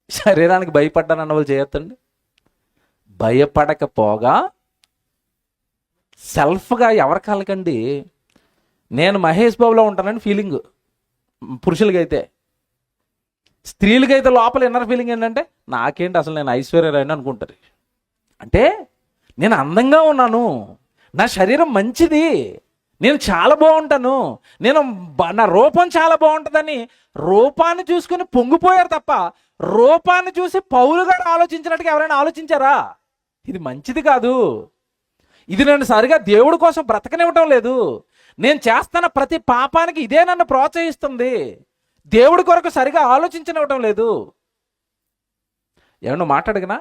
శరీరానికి భయపడ్డానన్న వాళ్ళు చేయొద్దండి. భయపడకపోగా సెల్ఫ్గా ఎవరి కాళ్ళకండి, నేను మహేష్ బాబులో ఉంటానని ఫీలింగ్ పురుషులకైతే. స్త్రీలకైతే లోపల ఇన్నర్ ఫీలింగ్ ఏంటంటే, నాకేంటి అసలు నేను ఐశ్వర్యరాయని అనుకుంటారు. అంటే నేను అందంగా ఉన్నాను, నా శరీరం మంచిది, నేను చాలా బాగుంటాను, నా రూపం చాలా బాగుంటుందని రూపాన్ని చూసుకుని పొంగిపోయారు తప్ప, రూపాన్ని చూసి పౌలు గారు ఆలోచించినట్టుగా ఎవరైనా ఆలోచించారా? ఇది మంచిది కాదు, ఇది నన్ను సరిగా దేవుడి కోసం బ్రతకనివ్వటం లేదు, నేను చేస్తున్న ప్రతి పాపానికి ఇదే నన్ను ప్రోత్సహిస్తుంది, దేవుడి కొరకు సరిగా ఆలోచించనివ్వటం లేదు. ఏమన్నా మాట్లాడగనా?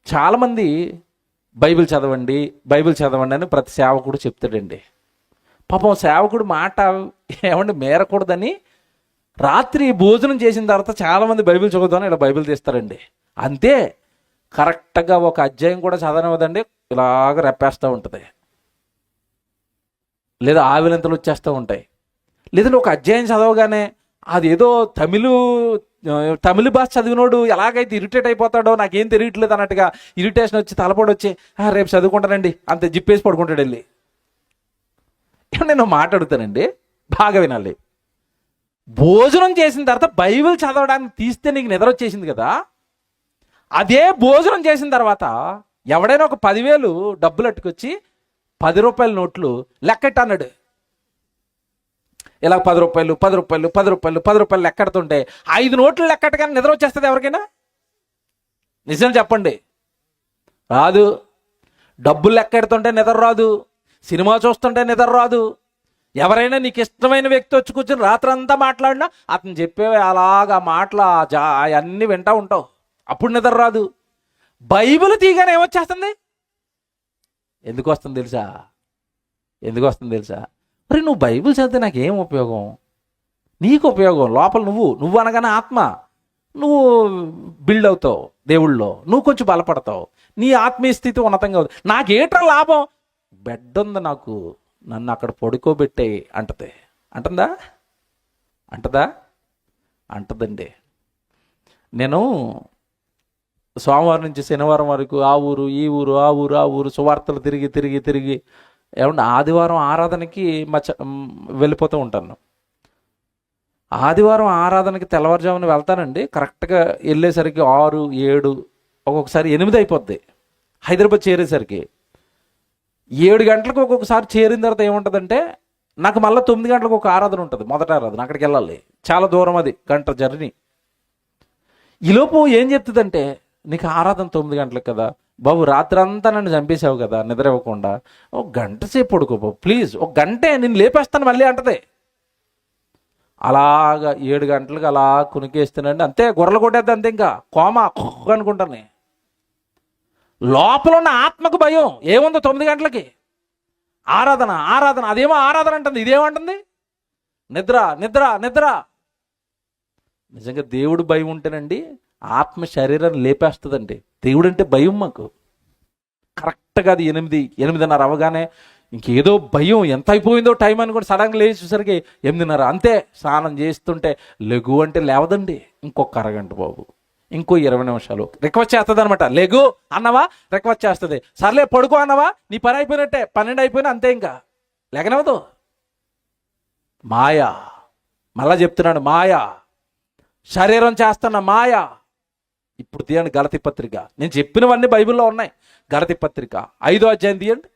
చాలామంది బైబిల్ చదవండి అని ప్రతి సేవకుడు చెప్తాడండి. పాపం సేవకుడు మాట ఏమంటే మేరకూడదని రాత్రి భోజనం చేసిన తర్వాత చాలామంది బైబిల్ చదువుతాను ఇలా బైబిల్ తీస్తారండి. అంతే, కరెక్ట్గా ఒక అధ్యాయం కూడా చదవనివ్వదండి, ఇలాగ రెప్పేస్తూ ఉంటుంది, లేదా ఆవిలంతలు వచ్చేస్తూ ఉంటాయి. లేదంటే ఒక అధ్యాయం చదవగానే అదేదో తమిళ భాష చదివినోడు ఎలాగైతే ఇరిటేట్ అయిపోతాడో నాకేం తెలియట్లేదు అన్నట్టుగా ఇరిటేషన్ వచ్చి తలపోడు వచ్చి రేపు చదువుకుంటానండి అంతే జిప్పేసి పడుకుంటాడు వెళ్ళి. నేను మాట్లాడుతానండి, బాగా వినాలి. భోజనం చేసిన తర్వాత బైబిల్ చదవడానికి తీస్తే నీకు నిద్ర వచ్చేసింది కదా, అదే భోజనం చేసిన తర్వాత ఎవడైనా ఒక 10,000 డబ్బులు అట్టుకొచ్చి 10 రూపాయల నోట్లు లెక్కెట్టు అన్నాడు. ఇలా 10 రూపాయలు 10 రూపాయలు 10 రూపాయలు 10 రూపాయలు లెక్కెడుతుంటే 5 నోట్లు లెక్కటగానే నిద్ర వచ్చేస్తుంది ఎవరికైనా? నిజం చెప్పండి, రాదు. డబ్బులు లెక్కెడుతుంటే నిద్ర రాదు, సినిమా చూస్తుంటే నిద్ర రాదు. ఎవరైనా నీకు ఇష్టమైన వ్యక్తి వచ్చి కూర్చొని రాత్రంతా మాట్లాడినా అతను చెప్పేవి అలాగా మాటలు అన్నీ వింటూ ఉంటావు, అప్పుడు నిద్ర రాదు. బైబిల్ తీయగానే ఏమొచ్చేస్తుంది? ఎందుకు వస్తుంది తెలుసా? ఎందుకు వస్తుంది తెలుసా? మరి నువ్వు బైబిల్ చదివితే నాకేం ఉపయోగం? నీకు ఉపయోగం. లోపల నువ్వు అనగానే ఆత్మ, నువ్వు బిల్డ్ అవుతావు దేవుళ్ళలో, నువ్వు కొంచెం బలపడతావు, నీ ఆత్మీయ స్థితి ఉన్నతంగా అవుతుంది. నాకేట్రా లాభం? బెడ్ ఉంది నాకు, నన్ను అక్కడ పడుకోబెట్టే అంటది. అంటుందా? అంటదండి. నేను సోమవారం నుంచి శనివారం వరకు ఆ ఊరు ఈ ఊరు ఆ ఊరు సువార్తలు తిరిగి ఏమన్నా ఆదివారం ఆరాధనకి వెళ్ళిపోతూ ఉంటాను. ఆదివారం ఆరాధనకి తెల్లవారుజామున వెళ్తానండి. కరెక్ట్గా వెళ్ళేసరికి 6, 7 ఒక్కొక్కసారి 8 అయిపోద్ది. హైదరాబాద్ చేరేసరికి 7 గంటలకు ఒక్కొక్కసారి చేరిన తర్వాత ఏముంటుందంటే నాకు మళ్ళీ 9 గంటలకు ఒక ఆరాధన ఉంటుంది, మొదట ఆరాధన. అక్కడికి వెళ్ళాలి, చాలా దూరం, అది గంట జర్నీ. ఈలోపు ఏం చెప్తుందంటే, నీకు ఆరాధన 9 గంటలకు కదా బాబు, రాత్రంతా నన్ను చంపేసావు కదా నిద్ర ఇవ్వకుండా, ఒక గంట సేపు పడుకో బాబు ప్లీజ్, ఒక గంటే నేను లేపేస్తాను మళ్ళీ అంటది. అలాగా 7 గంటలకు అలా కునికేస్తానండి, అంతే గొర్రెలు కొట్టేద్ది, అంతే ఇంకా కోమా అనుకుంటాను. లోపల ఉన్న ఆత్మకు భయం ఏముందో 9 గంటలకి ఆరాధన అదేమో ఆరాధన అంటుంది, ఇదేమంటుంది నిద్ర. నిజంగా దేవుడు భయం ఉంటేనండి ఆత్మ శరీరాన్ని లేపేస్తుందండి. దేవుడు అంటే భయం మాకు. కరెక్ట్గా అది 8:30 అవగానే ఇంకేదో భయం, ఎంత అయిపోయిందో టైం అని కూడా సడన్గా లేచేసరికి 8:30 అంతే. స్నానం చేస్తుంటే లెగు అంటే లేవదండి, ఇంకొక అరగంట బాబు, ఇంకో 20 నిమిషాలు రిక్వెస్ట్ చేస్తుంది అనమాట. లెగు అన్నవా రిక్వెస్ట్ చేస్తుంది, సర్లే పడుకో అన్నవా నీ పని అయిపోయినట్టే, 12 అయిపోయినా అంతే, ఇంకా లేకనవదు. మాయా, మళ్ళా చెప్తున్నాడు, మాయా, శరీరం చేస్తున్న మాయా. ఇప్పుడు తీయండి గలతీ పత్రిక, నేను చెప్పినవన్నీ బైబిల్లో ఉన్నాయి. గలతీ పత్రిక 5వ అధ్యాయం తీయండి.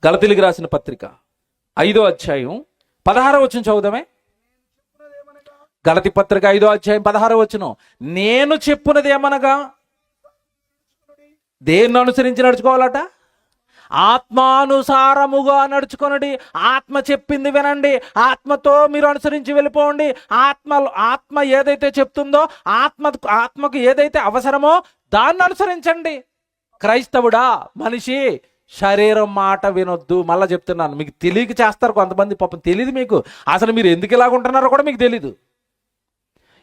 గలతీలకు రాసిన పత్రిక 5వ అధ్యాయం 16వ వచనం చదువుదామే. గలతీ పత్రిక 5వ అధ్యాయం 16వ వచనం, నేను చెప్పున్నది ఏమనగా, దేన్ని అనుసరించి నడుచుకోవాలట? ఆత్మానుసారముగా నడుచుకొనడి. ఆత్మ చెప్పింది వినండి, ఆత్మతో మీరు అనుసరించి వెళ్ళిపోండి. ఆత్మ ఏదైతే చెప్తుందో, ఆత్మకు ఏదైతే అవసరమో దాన్ని అనుసరించండి. క్రైస్తవుడా మనిషి శరీరం మాట వినొద్దు. మళ్ళీ చెప్తున్నాను, మీకు తెలియక చేస్తారు కొంతమంది, పాపం తెలియదు మీకు. అసలు మీరు ఎందుకు ఇలాగుంటున్నారో కూడా మీకు తెలీదు.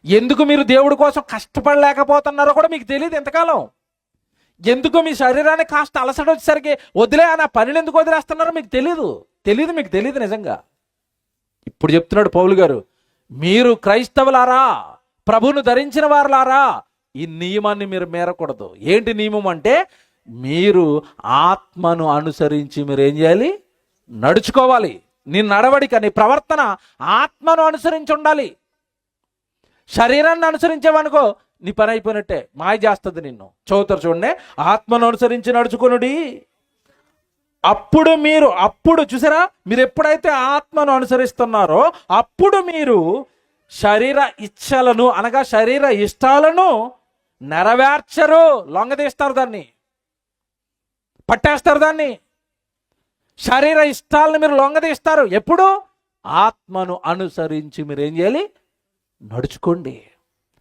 ఎందుకు మీరు దేవుడి కోసం కష్టపడలేకపోతున్నారో కూడా మీకు తెలియదు ఎంతకాలం. ఎందుకు మీ శరీరానికి కాస్త అలసట వచ్చేసరికి వదిలే అని ఆ పనిని ఎందుకు వదిలేస్తున్నారో మీకు తెలియదు నిజంగా. ఇప్పుడు చెప్తున్నాడు పౌలు గారు, మీరు క్రైస్తవులారా, ప్రభువును ధరించిన వారులారా, ఈ నియమాన్ని మీరు మీరకూడదు. ఏంటి నియమం అంటే, మీరు ఆత్మను అనుసరించి మీరు ఏం చేయాలి? నడుచుకోవాలి. నీ నడవడిక, నీ ప్రవర్తన ఆత్మను అనుసరించి ఉండాలి. శరీరాన్ని అనుసరించేవనుకో నీ పని అయిపోయినట్టే, మాయ చేస్తుంది నిన్ను. చదువుతారు చూడండి, ఆత్మను అనుసరించి నడుచుకొనుడి. అప్పుడు చూసారా, మీరు ఎప్పుడైతే ఆత్మను అనుసరిస్తున్నారో అప్పుడు మీరు శరీర ఇచ్ఛలను అనగా శరీర ఇష్టాలను నెరవేర్చరు. లొంగదీస్తారు, దాన్ని పట్టేస్తారు. దాన్ని శరీర ఇష్టాలను మీరు లొంగదీస్తారు. ఎప్పుడు? ఆత్మను అనుసరించి మీరు ఏం చేయాలి? నడుచుకోండి.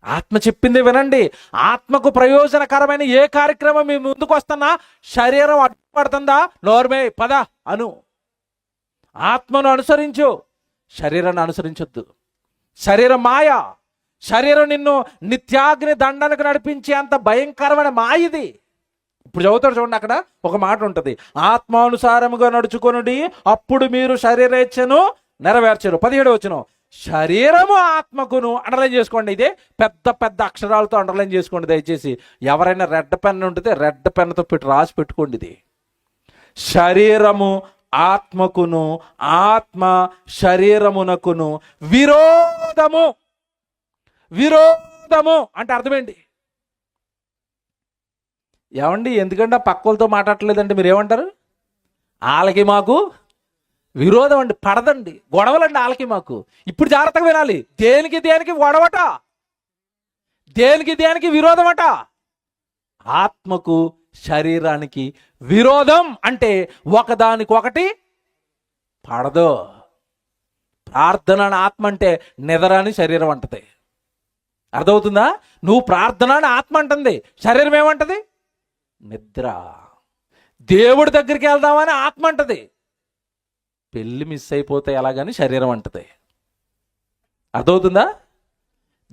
ఆత్మ చెప్పింది వినండి. ఆత్మకు ప్రయోజనకరమైన ఏ కార్యక్రమం మీ ముందుకు వస్తున్నా శరీరం అడ్డుపడుతుందా? నోర్మే పద అను. ఆత్మను అనుసరించు, శరీరాన్ని అనుసరించొద్దు. శరీరం మాయ. శరీరం నిన్ను నిత్యాగ్ని దండనకు నడిపించే అంత భయంకరమైన మాయది. ఇప్పుడు చదువుతాడు చూడండి, అక్కడ ఒక మాట ఉంటుంది, ఆత్మానుసారముగా నడుచుకొనుడి, అప్పుడు మీరు శరీరేచ్ఛను నెరవేర్చరు. 17వ వచనం, శరీరము ఆత్మకును, అండర్లైన్ చేసుకోండి, ఇదే పెద్ద పెద్ద అక్షరాలతో అండర్లైన్ చేసుకోండి దయచేసి. ఎవరైనా రెడ్ పెన్ ఉంటుంది, రెడ్ పెన్తో పెట్టి రాసి పెట్టుకోండి. ఇది శరీరము ఆత్మకును, ఆత్మ శరీరమునకును విరోధము. విరోధము అంటే అర్థమేంటి? ఏమండి ఎందుకంటే పక్కలతో మాట్లాడలేదంటే మీరు ఏమంటారు? వాళ్ళకి మాకు విరోధం అండి, పడదండి, గొడవలండి వాళ్ళకి మాకు. ఇప్పుడు జాగ్రత్తగా వినాలి. దేనికి దేనికి గొడవట, దేనికి దేనికి విరోధం అట. ఆత్మకు శరీరానికి విరోధం అంటే ఒకదానికొకటి పడదు. ప్రార్థన అని ఆత్మ అంటే నిద్రని శరీరం అంటది. అర్థమవుతుందా? నువ్వు ప్రార్థన అని ఆత్మ అంటుంది, శరీరం ఏమంటది? నిద్ర. దేవుడి దగ్గరికి వెళ్దామని ఆత్మ అంటది, పెళ్ళి మిస్ అయిపోతే ఎలాగని శరీరం అంటది. అర్థమవుతుందా?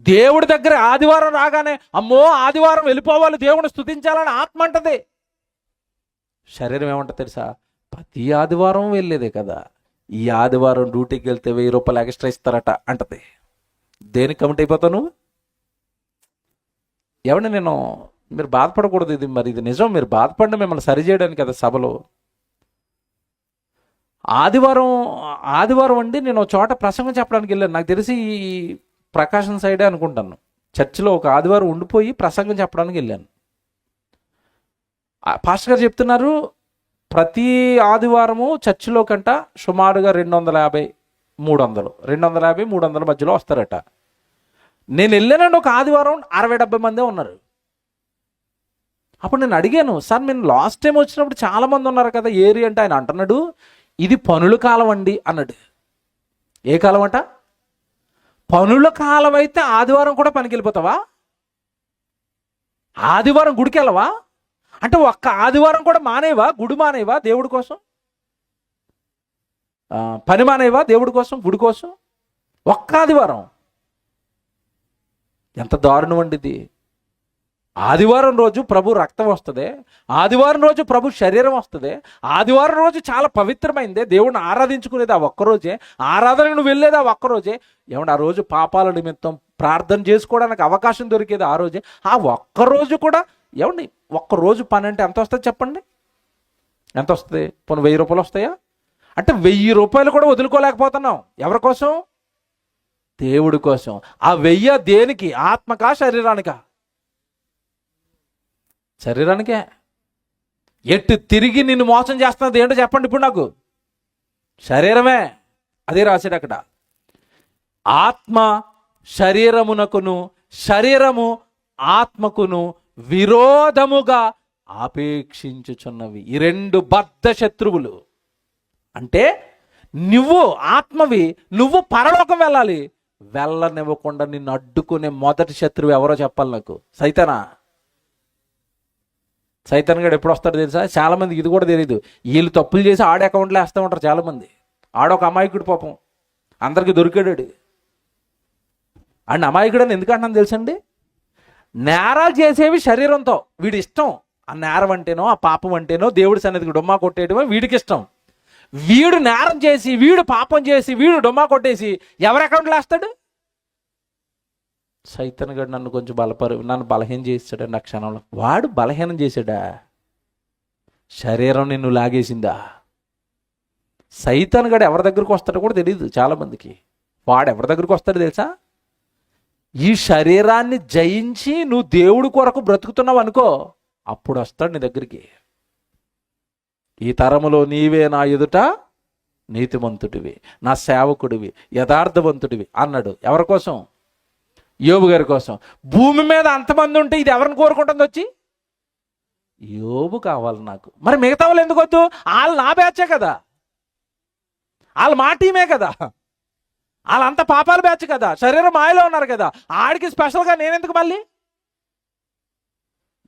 దేవుడి దగ్గర ఆదివారం రాగానే అమ్మో ఆదివారం వెళ్ళిపోవాలి, దేవుని స్తుతించాలని ఆత్మ అంటది. శరీరం ఏమంటది తెలుసా? ప్రతి ఆదివారం వెళ్ళేదే కదా, ఈ ఆదివారం డ్యూటీకి వెళ్తే 1000 రూపాయలు ఎక్స్ట్రా ఇస్తారట అంటది. దేనికి కమిట్ అయిపోతావు నువ్వు? ఏమండి మీరు బాధపడకూడదు, ఇది మరి ఇది నిజం. మీరు బాధపడిన మిమ్మల్ని సరిచేయడానికి కదా సభలో. ఆదివారం అండి నేను చోట ప్రసంగం చెప్పడానికి వెళ్ళాను. నాకు తెలిసి ఈ ప్రకాశం సైడే అనుకుంటాను. చర్చిలో ఒక ఆదివారం ఉండిపోయి ప్రసంగం చెప్పడానికి వెళ్ళాను. పాస్టర్ గారు చెప్తున్నారు, ప్రతి ఆదివారము చర్చిలో కంట సుమారుగా 250, 300 మధ్యలో వస్తారట. నేను వెళ్ళానండి ఒక ఆదివారం 60-70 మందే ఉన్నారు. అప్పుడు నేను అడిగాను, సార్ నేను లాస్ట్ టైం వచ్చినప్పుడు చాలా మంది ఉన్నారు కదా ఏరి అంటే, ఆయన అంటున్నాడు ఇది పనుల కాలం అండి అన్నాడు. ఏ కాలం అంట? పనుల కాలం అయితే ఆదివారం కూడా పనికి వెళ్ళిపోతావా? ఆదివారం గుడికి వెళ్ళవా? అంటే ఒక్క ఆదివారం కూడా మానేవా? గుడి మానేవా దేవుడి కోసం? పని మానేవా దేవుడి కోసం, గుడి కోసం? ఒక్క ఆదివారం. ఎంత దారుణం అండి ఇది. ఆదివారం రోజు ప్రభు రక్తం వస్తుంది, ఆదివారం రోజు ప్రభు శరీరం వస్తుంది, ఆదివారం రోజు చాలా పవిత్రమైందే, దేవుడిని ఆరాధించుకునేది ఆ ఒక్కరోజే, ఆరాధనకు నువ్వు వెళ్ళేది ఆ ఒక్కరోజే. ఏమంటే ఆ రోజు పాపాల నిమిత్తం ప్రార్థన చేసుకోవడానికి అవకాశం దొరికేది ఆ రోజే. ఆ ఒక్కరోజు కూడా ఏమండి, ఒక్కరోజు పని అంటే ఎంత వస్తుంది చెప్పండి? ఎంత వస్తుంది? పోనీ 1000 రూపాయలు వస్తాయా? అంటే 1000 రూపాయలు కూడా వదులుకోలేకపోతున్నాం. ఎవరి కోసం? దేవుడి కోసం. ఆ 1000 దేనికి? ఆత్మకా శరీరానికా? శరీరానికే. ఎట్టు తిరిగి నిన్ను మోసం చేస్తున్నది ఏంటో చెప్పండి ఇప్పుడు నాకు? శరీరమే. అదే రాశాడు అక్కడ. ఆత్మ శరీరమునకును, శరీరము ఆత్మకును విరోధముగా ఆపేక్షించుచున్నవి. ఈ 2 బద్ధ శత్రువులు. అంటే నువ్వు ఆత్మవి, నువ్వు పరలోకం వెళ్ళాలి, వెళ్ళనివ్వకుండా నిన్ను అడ్డుకునే మొదటి శత్రువు ఎవరో చెప్పాలి నాకు? సైతానా. సైతాన్ గడు ఎప్పుడు వస్తాడు తెలుసా? చాలా మందికి ఇది కూడా తెలియదు. వీళ్ళు తప్పులు చేసి ఆడ అకౌంట్లో వేస్తూ ఉంటారు చాలామంది. ఆడొక అమాయకుడు పాపం, అందరికి దొరికాడు. అండ్ అమాయకుడు అని ఎందుకు అంటాను తెలుసండి? నేరాలు చేసేవి శరీరంతో, వీడి ఇష్టం. ఆ నేరం అంటేనో ఆ పాపం అంటేనో దేవుడి సన్నిధికి డొమ్మా కొట్టేయడమో వీడికి ఇష్టం. వీడు నేరం చేసి, వీడు పాపం చేసి, వీడు డొమ్మా కొట్టేసి ఎవరి అకౌంట్లో వేస్తాడు? సైతాన్ గడు నన్ను కొంచెం నన్ను బలహీనం చేసాడు. ఆ క్షణంలో వాడు బలహీనం చేశాడా? శరీరం నిన్ను లాగేసిందా? సైతాన్ గడు ఎవరి దగ్గరకు వస్తాడో కూడా తెలియదు చాలామందికి. వాడు ఎవరి దగ్గరకు వస్తాడో తెలుసా? ఈ శరీరాన్ని జయించి నువ్వు దేవుడి కొరకు బ్రతుకుతున్నావు అనుకో, అప్పుడు వస్తాడు నీ దగ్గరికి. ఈ తరములో నీవే నా ఎదుట నీతిమంతుడివి, నా సేవకుడివి, యథార్థవంతుడివి అన్నాడు. ఎవరి కోసం? యోబు గారి కోసం. భూమి మీద అంతమంది ఉంటే ఇది ఎవరిని కోరుకుంటుంది వచ్చి? యోబు కావాలి నాకు. మరి మిగతా వాళ్ళు ఎందుకు వద్దు? వాళ్ళు నా బ్యాచే కదా, వాళ్ళు మా టీమే కదా, వాళ్ళంతా పాపాల బ్యాచ్ కదా, శరీరం మాయలో ఉన్నారు కదా, ఆడికి స్పెషల్గా నేనెందుకు మళ్ళీ?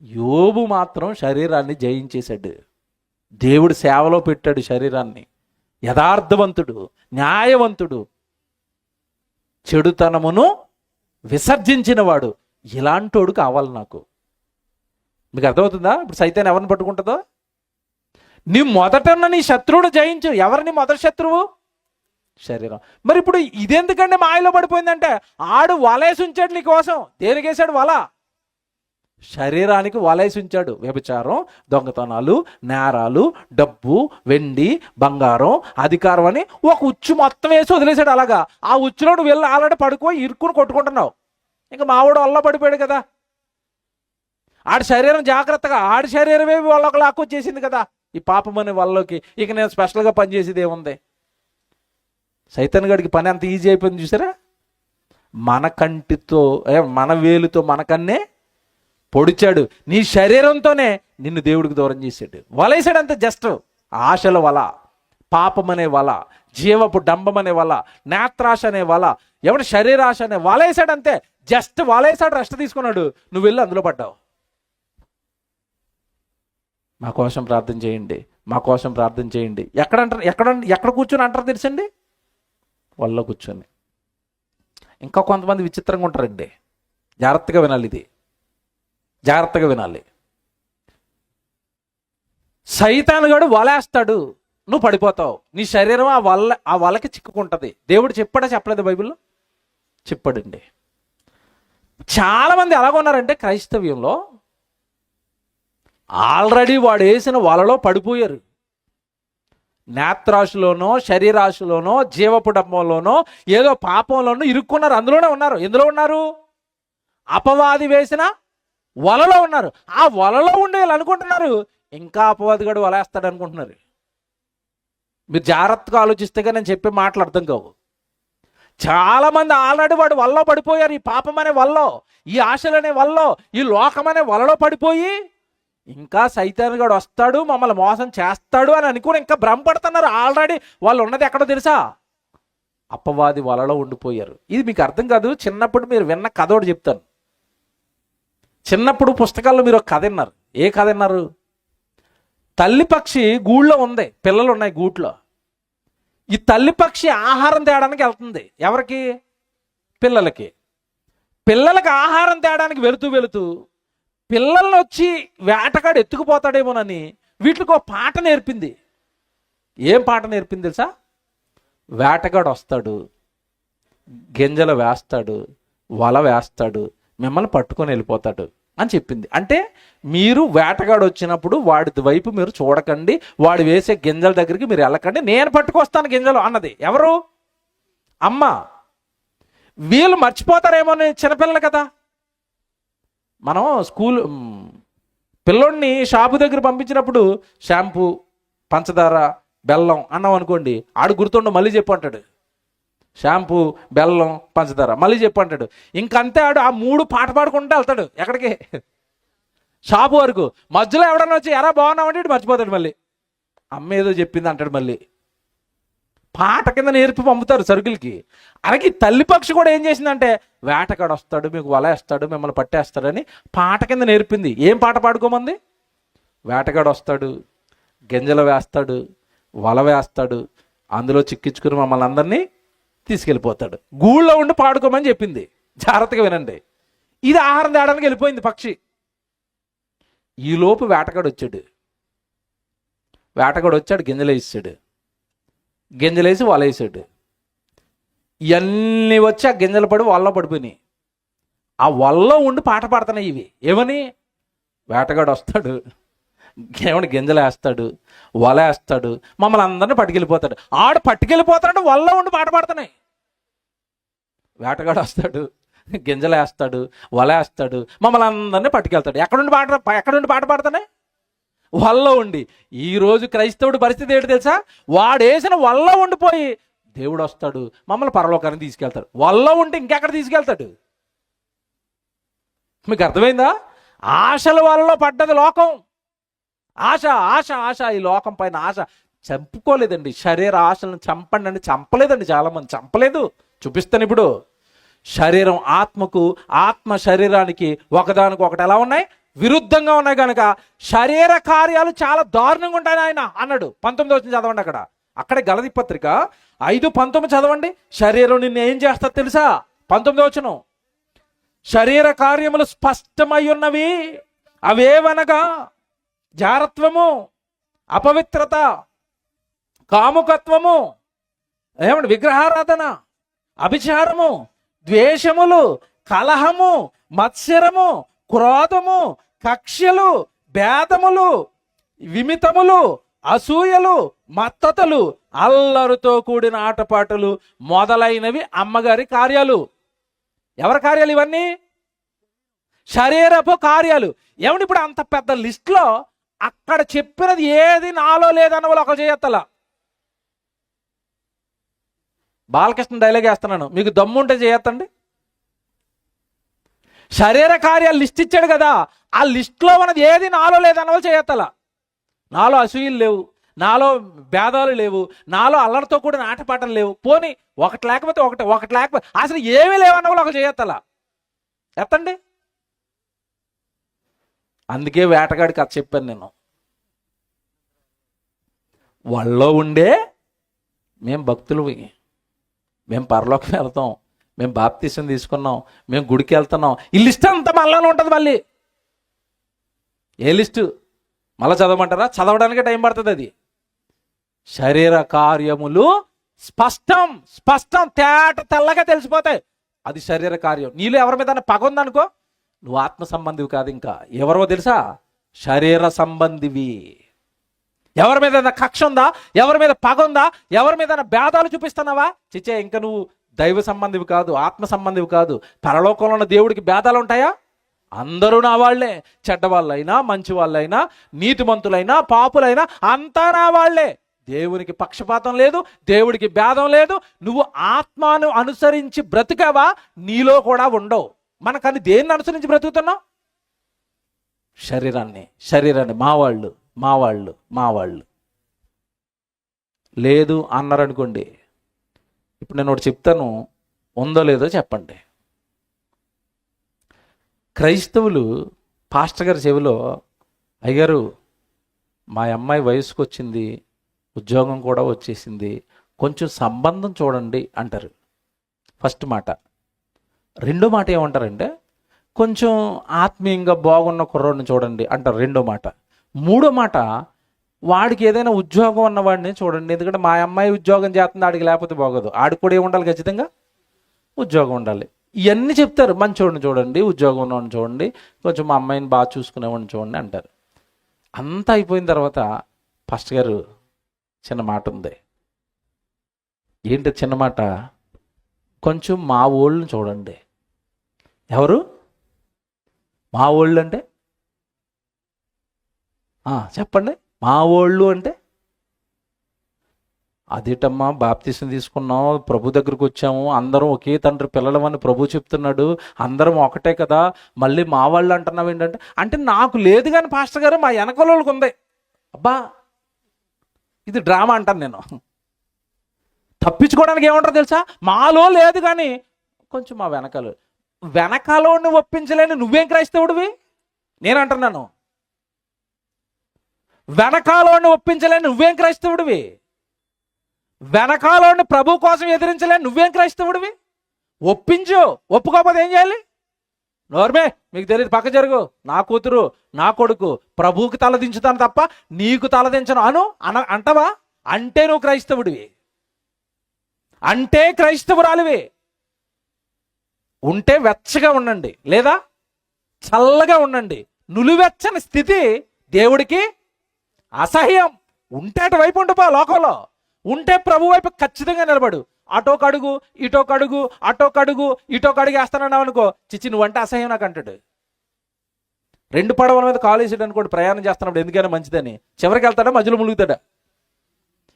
యోబు మాత్రం శరీరాన్ని జయించేశాడు, దేవుడి సేవలో పెట్టాడు శరీరాన్ని. యథార్థవంతుడు, న్యాయవంతుడు, చెడుతనమును విసర్జించినవాడు. ఇలాంటోడు కావాలి నాకు. మీకు అర్థమవుతుందా? ఇప్పుడు సైతాన్ ఎవరిని పట్టుకుంటుందో? నీ మొదట నీ శత్రువుడు జయించు. ఎవరిని మొదటి శత్రువు? శరీరం. మరి ఇప్పుడు ఇదెందుకంటే మాయలో పడిపోయిందంటే, ఆడు వలేసి ఉంచాడు నీ కోసం. దేనికేసాడు వల? శరీరానికి వలేసి ఉంచాడు. వ్యభిచారం, దొంగతనాలు, నేరాలు, డబ్బు, వెండి, బంగారం, అధికారం అని ఒక ఉచ్చు మొత్తం వేసి వదిలేశాడు. అలాగా ఆ ఉచ్చులో నువ్వు వెళ్ళి ఆల్రెడీ పడుకొని ఇరుక్కుని కొట్టుకుంటున్నావు. ఇంకా మావాడు వల్ల పడిపోయాడు కదా. ఆడి శరీరం జాగ్రత్తగా, ఆడి శరీరమే వాళ్ళకి లాక్కొచ్చేసింది కదా ఈ పాపం అనే వాళ్ళకి. ఇక నేను స్పెషల్గా పనిచేసేది ఏముంది? సైతాన్ గడికి పని అంత ఈజీ అయిపోయింది చూసారా. మన కంటితో మన వేలుతో మనకన్నే పొడిచాడు. నీ శరీరంతోనే నిన్ను దేవుడికి దూరం చేశాడు. వలేసాడు అంతే. జస్ట్ ఆశల వల, పాపం అనే వల, జీవపు డంబం అనే వల, నేత్రాశ అనే వల, ఎవరి శరీరాశ అనే వలేసాడు అంతే. జస్ట్ వలేసాడు, రెస్ట్ తీసుకున్నాడు, నువ్వు వెళ్ళి అందులో పడ్డావు. మా కోసం ప్రార్థన చేయండి, మా కోసం ప్రార్థన చేయండి. ఎక్కడ కూర్చొని అంటారు తెలుసండి? వాళ్ళలో కూర్చొని. ఇంకా కొంతమంది విచిత్రంగా ఉంటారండి. జాగ్రత్తగా వినాలి, ఇది జాగ్రత్తగా వినాలి. సైతానుగాడు వలేస్తాడు, నువ్వు పడిపోతావు. నీ శరీరం ఆ వలకి చిక్కుకుంటుంది. దేవుడు చెప్పాడా? చెప్పలేదు బైబిల్లో? చెప్పాడండి. చాలామంది ఎలాగొన్నారంటే క్రైస్తవ్యంలో ఆల్రెడీ వాడు వేసిన వలలో పడిపోయారు. నేత్రాశలోనో, శరీరాశలోనో, జీవపు డంబంలోనో, ఏదో పాపంలోనో ఇరుక్కున్నారు. అందులోనే ఉన్నారు. ఎందులో ఉన్నారు? అపవాది వేసిన వలలో ఉన్నారు. ఆ వలలో ఉండే వాళ్ళు అనుకుంటున్నారు ఇంకా అపవాదిగాడు వలేస్తాడు అనుకుంటున్నారు. మీరు జాగ్రత్తగా ఆలోచిస్తేగా నేను చెప్పే మాటలు అర్థం కావు. చాలామంది ఆల్రెడీ వాడు వలలో పడిపోయారు. ఈ పాపం అనే వలలో, ఈ ఆశలనే వలలో, ఈ లోకం అనే వలలో పడిపోయి ఇంకా సైతానుగాడు వస్తాడు, మమ్మల్ని మోసం చేస్తాడు అని అనుకుని ఇంకా భ్రమపడుతున్నారు. ఆల్రెడీ వాళ్ళు ఉన్నది ఎక్కడో తెలుసా? అపవాది వలలో ఉండిపోయారు. ఇది మీకు అర్థం కాదు. చిన్నప్పుడు మీరు విన్న కథ ఒకటి చెప్తాను. చిన్నప్పుడు పుస్తకాల్లో మీరు ఒక కథ విన్నారు. ఏ కథ విన్నారు? తల్లి పక్షి గూళ్ళో ఉంది, పిల్లలు ఉన్నాయి గూట్లో. ఈ తల్లి పక్షి ఆహారం తేడానికి వెళ్తుంది. ఎవరికి? పిల్లలకి. పిల్లలకి ఆహారం తేడానికి వెళుతూ పిల్లల్ని వచ్చి వేటగాడు ఎత్తుకుపోతాడేమోనని వీటికి ఒక పాట నేర్పింది. ఏం పాట నేర్పింది తెలుసా? వేటగాడు వస్తాడు, గింజలు వేస్తాడు, వల వేస్తాడు, మిమ్మల్ని పట్టుకొని వెళ్ళిపోతాడు అని చెప్పింది. అంటే మీరు వేటగాడు వచ్చినప్పుడు వాడి వైపు మీరు చూడకండి, వాడు వేసే గింజల దగ్గరికి మీరు వెళ్ళకండి, నేను పట్టుకొస్తాను గింజలు అన్నది. ఎవరు? అమ్మ. వీళ్ళు మర్చిపోతారేమో, చిన్నపిల్లలు కదా. మనం పిల్లోడిని షాపు దగ్గర పంపించినప్పుడు షాంపూ, పంచదార, బెల్లం అన్నాం అనుకోండి, ఆడు గుర్తుండో మళ్ళీ చెప్పు అంటాడు. షాంపూ, బెల్లం, పంచదార మళ్ళీ చెప్పు అంటాడు. ఇంకంతే ఆడు ఆ 3 పాట పాడుకుంటూ వెళ్తాడు. ఎక్కడికి? షాపు వరకు. మధ్యలో ఎవడన్నా వచ్చి ఎరా బాగున్నామంటే ఇటు మర్చిపోతాడు. మళ్ళీ అమ్మ ఏదో చెప్పింది అంటాడు. మళ్ళీ పాట కింద నేర్పి పంపుతారు సరుకులకి. అలాగే తల్లి పక్షి కూడా ఏం చేసిందంటే వేటగాడు వస్తాడు, మీకు వల వేస్తాడు, మిమ్మల్ని పట్టేస్తాడని పాట కింద నేర్పింది. ఏం పాట పాడుకోమంది? వేటగాడు వస్తాడు, గింజలు వేస్తాడు, వల వేస్తాడు, అందులో చిక్కించుకుని మమ్మల్ని అందరినీ తీసుకెళ్ళిపోతాడు. గూళ్ళో ఉండి పాడుకోమని చెప్పింది. జాగ్రత్తగా వినండి. ఇది ఆహారం తేడానికి వెళ్ళిపోయింది పక్షి. ఈలోపు వేటగాడు వచ్చాడు. గింజలు వేసాడు, గింజలేసి వలేసాడు. ఇవన్నీ వచ్చి ఆ గింజలు పడి వలలో పడిపోయినాయి. ఆ వలలో ఉండి పాట పాడుతున్నాయి ఇవి. ఏమని? వేటగాడు వస్తాడు, ఏమని గింజలు వేస్తాడు, వల వేస్తాడు, మమ్మల్ని అందరినీ పట్టుకెళ్ళిపోతాడు. ఆడు పట్టుకెళ్ళిపోతాడు, వలలో ఉండి పాట పాడుతున్నాయి. వేటగాడు వస్తాడు, గింజలు వేస్తాడు, వల వేస్తాడు, మమ్మల్ని అందరినీ పట్టుకెళ్తాడు. ఎక్కడుండి పాట పాడుతున్నాయి? వలలో ఉండి. ఈరోజు క్రైస్తవుడి పరిస్థితి ఏంటి తెలుసా? వాడు వేసిన వలలో ఉండిపోయి దేవుడు వస్తాడు, మమ్మల్ని పరలోకానికి తీసుకెళ్తాడు. వలలో ఉంటే ఇంకెక్కడ తీసుకెళ్తాడు? మీకు అర్థమైందా? ఆశల వలలో పడ్డది లోకం. ఆశ ఆశ ఆశ. ఈ లోకం పైన ఆశ చంపుకోలేదండి. శరీర ఆశలను చంపండి అంటే చంపలేదండి. చాలామంది చంపలేదు. చూపిస్తాను ఇప్పుడు. శరీరం ఆత్మకు, ఆత్మ శరీరానికి ఒకదానికొకటి ఎలా ఉన్నాయి? విరుద్ధంగా ఉన్నాయి. కనుక శరీర కార్యాలు చాలా దారుణంగా ఉంటాయి ఆయన అన్నాడు. 19 వచ్చిన చదవండి. అక్కడే గలతీ పత్రిక 5:19 చదవండి. శరీరం నిన్ను ఏం చేస్తా తెలుసా? 19 వచనం. శరీర కార్యములు స్పష్టమై ఉన్నవి, అవేవనగా జారత్వము, అపవిత్రత, కాముకత్వము, ఏమండి? విగ్రహారాధన, అభిచారము, ద్వేషములు, కలహము, మత్సరము, క్రోధము, కక్ష్యలు, భేదములు, విమితములు, అసూయలు, మత్తతలు, అల్లరితో కూడిన ఆటపాటలు మొదలైనవి అమ్మగారి కార్యాలు. ఎవరి కార్యాలు ఇవన్నీ? శరీరపు కార్యాలు. ఏమండి? ఇప్పుడు అంత పెద్ద లిస్ట్లో అక్కడ చెప్పినది ఏది నాలో లేదన్న వాళ్ళు ఒకరు చేయత్తలా. బాలకృష్ణ డైలాగ్ వేస్తున్నాను, మీకు దమ్ముంటే చేయొద్దండి. శరీర కార్యాలు లిస్ట్ ఇచ్చాడు కదా, ఆ లిస్ట్లో ఉన్నది ఏది నాలో లేదన్న వాళ్ళు చేయొత్తలా. నాలో అసూయలు లేవు, నాలో భేదాలు లేవు, నాలో అల్లరితో కూడిన ఆటపాటలు లేవు. పోనీ ఒకటి లేకపోతే ఒకటి లేకపోతే అసలు ఏమీ లేవన్న వాళ్ళు ఒకరు చేయొత్తలా. ఎత్తండి. అందుకే వేటగాడి కథ చెప్పాను నేను. వాళ్ళలో ఉండే మేము భక్తులు, మేము పరలోకం వెళ్తాం, మేము బాప్తీసం తీసుకున్నాం, మేము గుడికి వెళ్తున్నాం, ఈ లిస్ట్ అంతా మళ్ళీ ఉంటుంది. మళ్ళీ ఏ లిస్టు మళ్ళీ చదవమంటారా? చదవడానికే టైం పడుతుంది. అది శరీర కార్యములు స్పష్టం తెల్లగా తెలిసిపోతాయి. అది శరీర కార్యం. నీళ్ళు ఎవరి మీద పగ ఉందనుకో, నువ్వు ఆత్మ సంబంధివి కాదు. ఇంకా ఎవరో తెలుసా? శరీర సంబంధివి. ఎవరి మీద కక్ష ఉందా, ఎవరి మీద పగ ఉందా, ఎవరి మీద భేదాలు చూపిస్తున్నావా? చిచ్చే, ఇంకా నువ్వు దైవ సంబంధివి కాదు, ఆత్మ సంబంధివి కాదు. పరలోకంలో ఉన్న దేవుడికి భేదాలు ఉంటాయా? అందరూ నా వాళ్లే. చెడ్డవాళ్ళైనా, మంచి వాళ్ళైనా, నీతిమంతులైనా, పాపులైనా అంతా నా వాళ్లే. దేవునికి పక్షపాతం లేదు, దేవుడికి భేదం లేదు. నువ్వు ఆత్మను అనుసరించి బ్రతికావా, నీలో కూడా ఉండవు. మనకని దేన్ని అనుసరించి బ్రతుకుతున్నావు? శరీరాన్ని మా వాళ్ళు లేదు అన్నారనుకోండి. ఇప్పుడు నేను ఒకటి చెప్తాను, ఉందో లేదో చెప్పండి. క్రైస్తవులు పాస్టర్ గారి చెవిలో, అయ్యగారు మా అమ్మాయి వయసుకు వచ్చింది, ఉద్యోగం కూడా వచ్చేసింది, కొంచెం సంబంధం చూడండి అంటారు. ఫస్ట్ మాట. రెండో మాట ఏమంటారంటే, కొంచెం ఆత్మీయంగా బాగున్న కుర్రోడిని చూడండి అంటారు. రెండో మాట. మూడో మాట, వాడికి ఏదైనా ఉద్యోగం ఉన్నవాడిని చూడండి. ఎందుకంటే మా అమ్మాయి ఉద్యోగం చేస్తుంది, ఆడికి లేకపోతే బాగోదు, ఆడికి కూడా ఏముండాలి? ఖచ్చితంగా ఉద్యోగం ఉండాలి. ఇవన్నీ చెప్తారు. మంచోడిని చూడండి, ఉద్యోగం ఉన్నవాడిని చూడండి, కొంచెం మా అమ్మాయిని బాగా చూసుకునేవాడిని చూడండి అంటారు. అంతా అయిపోయిన తర్వాత పాస్టర్ గారు చిన్న మాట ఉంది. ఏంటి చిన్న మాట? కొంచెం మా ఊళ్ళని చూడండి. ఎవరు మా ఊళ్ళు అంటే? చెప్పండి. మా ఊళ్ళు అంటే అదేటమ్మా, బాప్తీసం తీసుకున్నాం, ప్రభు దగ్గరకు వచ్చాము, అందరం ఒకే తండ్రి పిల్లలమని ప్రభు చెప్తున్నాడు, అందరం ఒకటే కదా, మళ్ళీ మా వాళ్ళు అంటున్నావు ఏంటంటే, అంటే నాకు లేదు కానీ పాస్టర్ గారు మా వెనకలోళ్ళకి ఉంది. అబ్బా, ఇది డ్రామా అంటాను నేను. తప్పించుకోవడానికి ఏమంటారు తెలుసా? మాలో లేదు కానీ కొంచెం మా వెనకాలోని ఒప్పించలేని నువ్వేం క్రైస్తవుడివి? నేను అంటున్నాను, వెనకాలోని ఒప్పించలేని నువ్వేం క్రైస్తవుడివి? వెనకాలోని ప్రభు కోసం ఎదిరించలేని నువ్వేం క్రైస్తవుడివి? ఒప్పించు. ఒప్పుకోకపోతే ఏం చేయాలి? నోర్మే, మీకు తెలియదు, పక్క జరుగు, నా కూతురు నా కొడుకు ప్రభువుకి తలదించుతాను తప్ప నీకు తలదించను అంటవా? అంటే నువ్వు క్రైస్తవుడివి, అంటే క్రైస్తవురాలివి. ఉంటే వెచ్చగా ఉండండి, లేదా చల్లగా ఉండండి. నులివెచ్చని స్థితి దేవుడికి అసహ్యం. ఉంటే అటువైపు ఉండిపో. లోకంలో ఉంటే ప్రభు వైపు ఖచ్చితంగా నిలబడు. అటోక అడుగు, ఇటోక అడుగు, అటోక అడుగు, ఇటోక అడుగు వేస్తానన్నావు అనుకో, చిచ్చి నువ్వంటే అసహ్యం నాకు అంటాడు. 2 పడవల మీద కాలు వేసాడు అనుకోండి, ప్రయాణం చేస్తున్నప్పుడు ఎందుకైనా మంచిదని, చివరికి వెళ్తాడా, మధ్యలో ములుగుతాడా?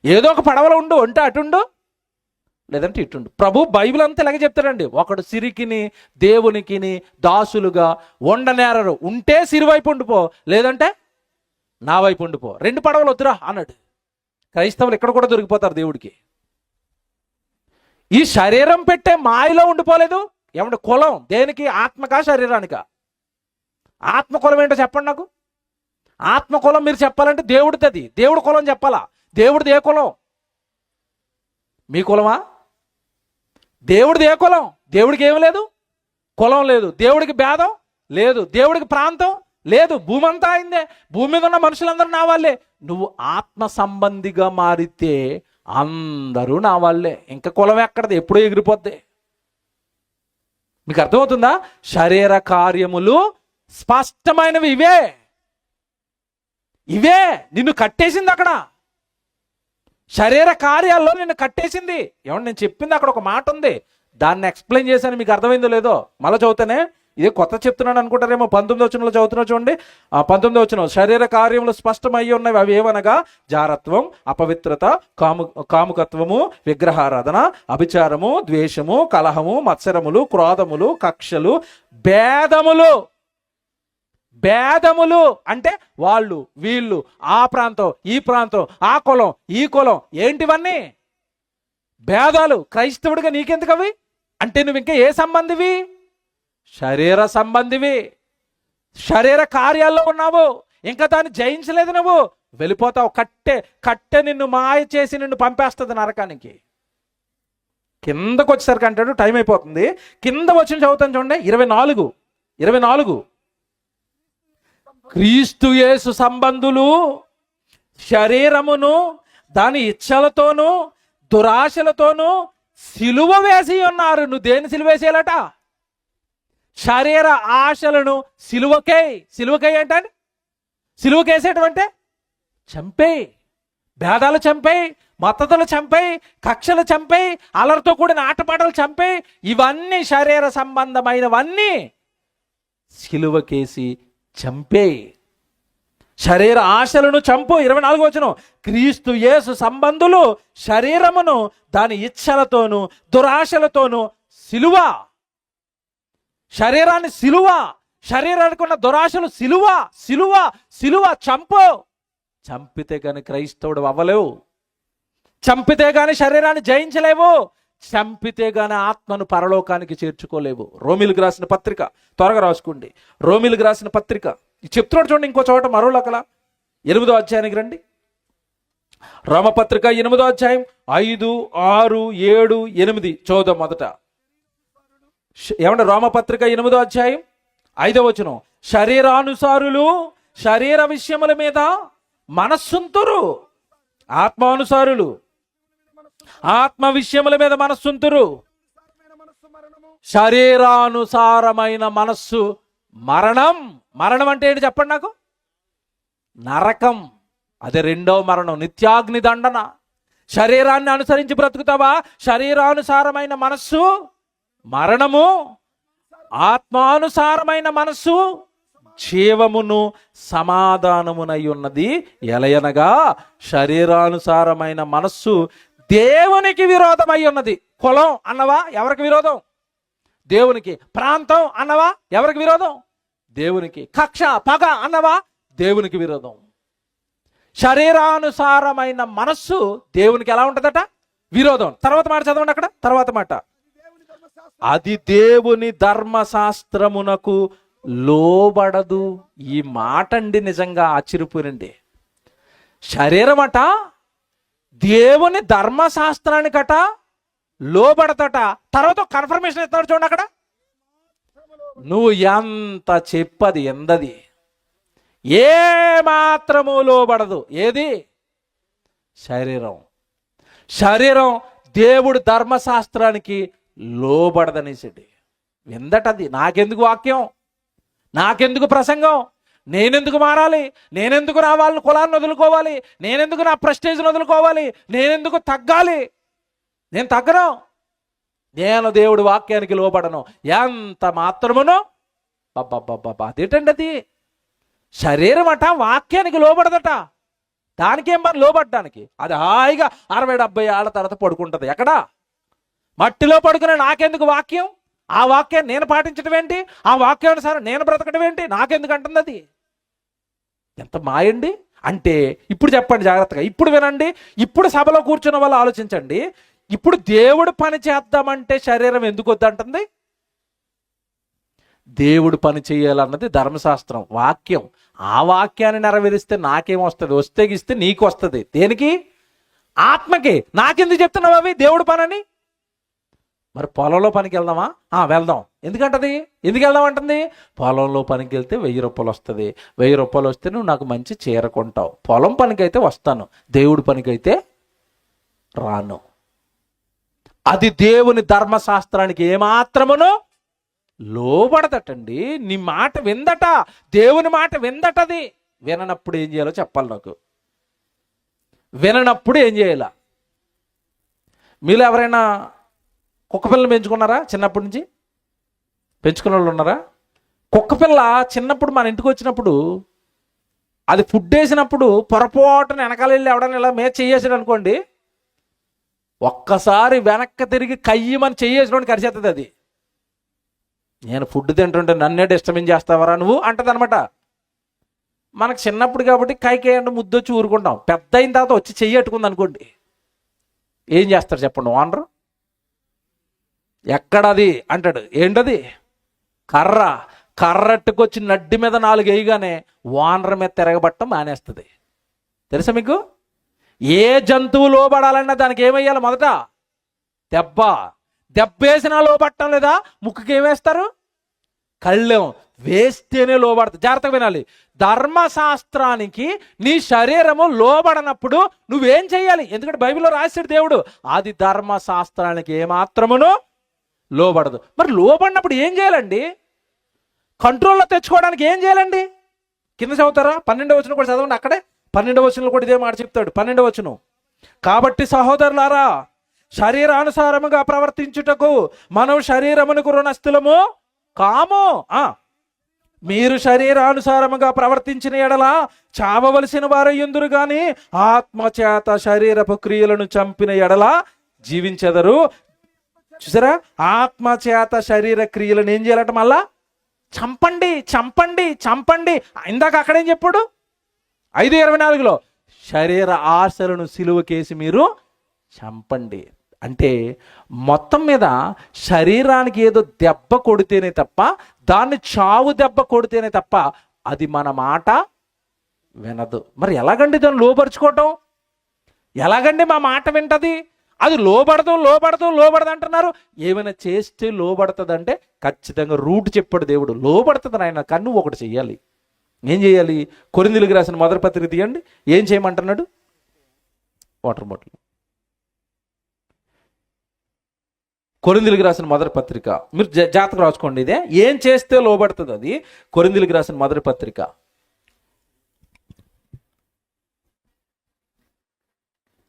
ఏదో ఒక పడవలో ఉండు, ఉంటే అటుండు, లేదంటే ఇటుండు. ప్రభు బైబిల్ అంతా ఇలాగే చెప్తాడండి. ఒకడు సిరికిని దేవునికిని దాసులుగా ఉండనేరరు. ఉంటే సిరి వైపు ఉండిపో, లేదంటే నా వైపు ఉండిపో. 2 పడవలు వద్దురా అన్నాడు. క్రైస్తవులు ఇక్కడ కూడా దొరికిపోతారు దేవుడికి. ఈ శరీరం పెట్టే మాయలో ఉండిపోలేదు. ఏమంటే కులం దేనికి? ఆత్మకా శరీరానికా? ఆత్మ కులం ఏంటో చెప్పండి నాకు. ఆత్మ కులం మీరు చెప్పాలంటే దేవుడిది. దేవుడు కులం చెప్పాలా? దేవుడిది ఏ కులం? మీ కులమా? దేవుడిది ఏ కులం? దేవుడికి ఏమి లేదు, కులం లేదు, దేవుడికి భేదం లేదు, దేవుడికి ప్రాంతం లేదు, భూమి అంతా అయిందే, భూమి మీద ఉన్న మనుషులందరూ నా వాళ్ళే. నువ్వు ఆత్మ సంబంధిగా మారితే అందరూ నా వాళ్ళే. ఇంకా కులం ఎక్కడది, ఎప్పుడూ ఎగిరిపోద్ది. మీకు అర్థమవుతుందా? శరీర కార్యములు స్పష్టమైనవి ఇవే. ఇవే నిన్ను కట్టేసింది. అక్కడ శరీర కార్యాల్లో నిన్ను కట్టేసింది. ఏమన్నా నేను చెప్పింది అక్కడ ఒక మాట ఉంది, దాన్ని ఎక్స్ప్లెయిన్ చేశాను. మీకు అర్థమైందో లేదో మళ్ళీ చదువుతానే. ఇదే కొత్త చెప్తున్నాను అనుకుంటారేమో. 19వ వచనంలో చదువుతున్నా చూడండి. 19వ వచనం, శరీర కార్యములు స్పష్టమయ్యి ఉన్నవి. అవి ఏమనగా జారత్వం, అపవిత్రత, కాముకత్వము, విగ్రహారాధన, అభిచారము, ద్వేషము, కలహము, మత్సరములు, క్రోధములు, కక్షలు, భేదములు. భేదములు అంటే వాళ్ళు వీళ్ళు, ఆ ప్రాంతం ఈ ప్రాంతం, ఆ కులం ఈ కులం. ఏంటివన్నీ భేదాలు. క్రైస్తవుడిగా నీకెందుకు అవి? అంటే నువ్వు ఇంకా ఏ సంబంధివి? శరీర సంబంధివి. శరీర కార్యాల్లో ఉన్నావు, ఇంకా దాన్ని జయించలేదు. నువ్వు వెళ్ళిపోతావు. కట్టె నిన్ను మాయ చేసి నిన్ను పంపేస్తుంది నరకానికి. కిందకు వచ్చేసరికి అంటాడు, టైం అయిపోతుంది. కింద వచ్చిన చదువుతాను చూడండి. 24 క్రీస్తు యేసు సంబంధులు శరీరమును దాని ఇచ్చలతోనూ దురాశలతోనూ సిలువ వేసి ఉన్నారు. నువ్వు దేని సిలువ వేసేయాలట? శరీర ఆశలను సిలువకై ఏంటంటే సిలువకేసేటంటే చంపేయి. భేదాలు చంపేయి, మద్దతులు చంపేయి, కక్షలు చంపేయి, అలరితో కూడిన ఆటపాటలు చంపేయి. ఇవన్నీ శరీర సంబంధమైనవన్నీ సిలువకేసి చంపేయి. శరీర ఆశలను చంపు. 24 వచనం, క్రీస్తు యేసు సంబంధులు శరీరమును దాని ఇచ్చలతోనూ దురాశలతోనూ సిలువ. శరీరాన్ని సిలువ, శరీరానికి ఉన్న దురాశలు సిలువ. సిలువ సిలువ చంపు. చంపితే గాని క్రైస్తవుడు అవ్వలేవు. చంపితే గాని శరీరాన్ని జయించలేవు. చంపితే గాని ఆత్మను పరలోకానికి చేర్చుకోలేవు. రోమిలకు రాసిన పత్రిక, త్వరగా రాసుకోండి. రోమిలకు రాసిన పత్రిక చెప్తున్నాడు చూడండి. ఇంకో చోట మరోలకల 8వ అధ్యాయానికి రండి. రోమపత్రిక 8వ అధ్యాయం 5, 6, 7, 8 చూద్దాం. మొదట ఏమంటే రోమపత్రిక 8వ అధ్యాయం 5వ వచనం, శరీరానుసారులు శరీర విషయముల మీద మనస్సుంతురు, ఆత్మానుసారులు ఆత్మ విషయముల మీద మనస్సుంతురు. శరీరానుసారమైన మనస్సు మరణం. మరణం అంటే ఏంటి చెప్పండి నాకు? నరకం. అదే రెండవ మరణం, నిత్యాగ్ని దండన. శరీరాన్ని అనుసరించి బ్రతుకుతావా? శరీరానుసారమైన మనస్సు మరణము, ఆత్మానుసారమైన మనస్సు జీవమును సమాధానమునై ఉన్నది. ఎలయనగా శరీరానుసారమైన మనస్సు దేవునికి విరోధమై ఉన్నది. కులం అన్నవా? ఎవరికి విరోధం? దేవునికి. ప్రాంతం అన్నవా? ఎవరికి విరోధం? దేవునికి. కక్ష పగ అన్నవా? దేవునికి విరోధం. శరీరానుసారమైన మనస్సు దేవునికి ఎలా ఉంటుందట? విరోధం. తర్వాత మాట చదవండి అక్కడ. తర్వాత మాట, అది దేవుని ధర్మశాస్త్రమునకు లోబడదు. ఈ మాట అండి నిజంగా ఆశ్చర్యపోయినండి. శరీరం అట దేవుని ధర్మశాస్త్రానికట లోబడతట. తర్వాత కన్ఫర్మేషన్ ఇస్తాడు చూడండి అక్కడ. నువ్వు ఎంత చెప్పది ఎందది, ఏ మాత్రము లోబడదు. ఏది? శరీరం. శరీరం దేవుడు ధర్మశాస్త్రానికి లోబడదనేసండి. ఎందటది? నాకెందుకు వాక్యం, నాకెందుకు ప్రసంగం, నేనెందుకు మారాలి, నేనెందుకు నా వాళ్ళని కులాన్ని వదులుకోవాలి, నేనెందుకు నా ప్రెస్టేజ్ని వదులుకోవాలి, నేనెందుకు తగ్గాలి? నేను తగ్గను. నేను దేవుడి వాక్యానికి లోబడను ఎంత మాత్రమును. బాబా అదేంటండి అది? శరీరం అట వాక్యానికి లోబడదట. దానికేం పని లోబడ్డానికి? అది హాయిగా 60-70 ఏళ్ల తర్వాత పడుకుంటుంది. ఎక్కడా? మట్టిలో పడుకునే నాకెందుకు వాక్యం? ఆ వాక్యాన్ని నేను పాటించడం ఏంటి? ఆ వాక్యానుసారం నేను బ్రతకడం ఏంటి? నాకెందుకు అంటుంది అది? ఎంత మాయండి. అంటే ఇప్పుడు చెప్పండి జాగ్రత్తగా, ఇప్పుడు వినండి. ఇప్పుడు సభలో కూర్చున్న వాళ్ళు ఆలోచించండి. ఇప్పుడు దేవుడు పని చేద్దామంటే శరీరం ఎందుకు వద్దంటుంది? దేవుడు పని చేయాలన్నది ధర్మశాస్త్రం, వాక్యం. ఆ వాక్యాన్ని నెరవేరిస్తే నాకేమొస్తుంది? వస్తే గిస్తే నీకు వస్తుంది. దేనికి? ఆత్మకి. నాకెందుకు చెప్తున్నావు అవి దేవుడు పనని? మరి పొలంలో పనికి వెళ్దామా? వెళ్దాం. ఎందుకంటది? ఎందుకు వెళ్దాం అంటుంది? పొలంలో పనికి వెళ్తే 1000 రూపాయలు వస్తుంది. 1000 రూపాయలు వస్తే నువ్వు నాకు మంచి చీర కొంటావు. పొలం పనికి అయితే వస్తాను, దేవుడి పనికి అయితే రాను. అది దేవుని ధర్మశాస్త్రానికి ఏమాత్రమును లోబడదటండి. నీ మాట విందట, దేవుని మాట విందటది. విననప్పుడు ఏం చేయాలో చెప్పాలి నాకు. విననప్పుడు ఏం చేయాల? మీలో ఎవరైనా కుక్కపిల్లని పెంచుకున్నారా? చిన్నప్పటి నుంచి పెంచుకున్న వాళ్ళు ఉన్నారా? కుక్కపిల్ల చిన్నప్పుడు మన ఇంటికి వచ్చినప్పుడు అది ఫుడ్ వేసినప్పుడు పొరపాటున వెనకాల వెళ్ళి ఎవడన్నా ఇలా మీద చెయ్యేసాడు అనుకోండి, ఒక్కసారి వెనక్కి తిరిగి కయ్యమని చెయ్యేసినోడిని కరిచేస్తుంది అది. నేను ఫుడ్ తింటుంటే నన్నే డిస్టర్బెన్స్ చేస్తావరా నువ్వు అంటది అనమాట. మనకు చిన్నప్పుడు కాబట్టి కైకేయండి ముద్దొచ్చి ఊరుకుంటాం. పెద్ద అయిన తర్వాత వచ్చి చెయ్యట్టుకుంది అనుకోండి, ఏం చేస్తారు చెప్పండి ఓనరు? ఎక్కడది అంటాడు. ఏంటది? కర్ర. కర్రట్టుకొచ్చి నడ్డి మీద 4 వేయగానే ఓనర్ మీద తిరగబట్టం మానేస్తుంది. తెలుసా మీకు? ఏ జంతువు లోబడాలన్నా దానికి ఏమయ్యాలి? మొదట దెబ్బ. దెబ్బేసినా లోబట్టం లేదా? ముక్కుకి ఏమేస్తారు? కళ్ళెం వేస్తేనే లోబడతాయి. జాగ్రత్తగా వినాలి. ధర్మశాస్త్రానికి నీ శరీరము లోబడనప్పుడు నువ్వేం చెయ్యాలి? ఎందుకంటే బైబిల్లో రాశాడు దేవుడు, అది ధర్మశాస్త్రానికి ఏమాత్రమును లోబడదు. మరి లోబడినప్పుడు ఏం చేయాలండి? కంట్రోల్లో తెచ్చుకోవడానికి ఏం చేయాలండి? కింద చదువుతారా? 12వ వచనం కూడా చదవండి. అక్కడే 12వ వచనంలో కూడా ఇదే మాట చెప్తాడు. 12వ వచనం, కాబట్టి సహోదరులారా, శరీరానుసారముగా ప్రవర్తించుటకు మనం శరీరమునకు రుణస్థులము కాము. మీరు శరీరానుసారముగా ప్రవర్తించిన ఎడల చావవలసిన వారయ్యుందురు గాని ఆత్మచేత శరీరపు క్రియలను చంపిన ఎడల జీవించెదరు. చూసారా? ఆత్మచేత శరీర క్రియలను ఏం చేయాలట? మళ్ళా చంపండి, చంపండి, చంపండి. ఇందాక అక్కడేం చెప్పాడు? 5:24లో శరీర ఆశలను సిలువకేసి మీరు చంపండి. అంటే మొత్తం మీద శరీరానికి ఏదో దెబ్బ కొడితేనే తప్ప, దాన్ని చావు దెబ్బ కొడితేనే తప్ప అది మన మాట వినదు. మరి ఎలాగండి దాన్ని లోపరుచుకోవటం? ఎలాగండి మా మాట వింటది? అది లోబడదు లోబడదు లోబడదు అంటున్నారు. ఏమైనా చేస్తే లోబడుతుంది అంటే ఖచ్చితంగా రూట్ చెప్పాడు దేవుడు. లోబడుతుంది నాయన, కన్ను ఒకటి చెయ్యాలి. ఏం చేయాలి? కొరింథీయులకు రాసిన మొదటి పత్రిక తీయండి. ఏం చేయమంటున్నాడు? Water bottle. కొరింథీయులకు రాసిన మొదటి పత్రిక మీరు జాగ్రత్తగా రాసుకోండి. ఇదే ఏం చేస్తే లోబడుతుంది. అది కొరింథీయులకు రాసిన మొదటి పత్రిక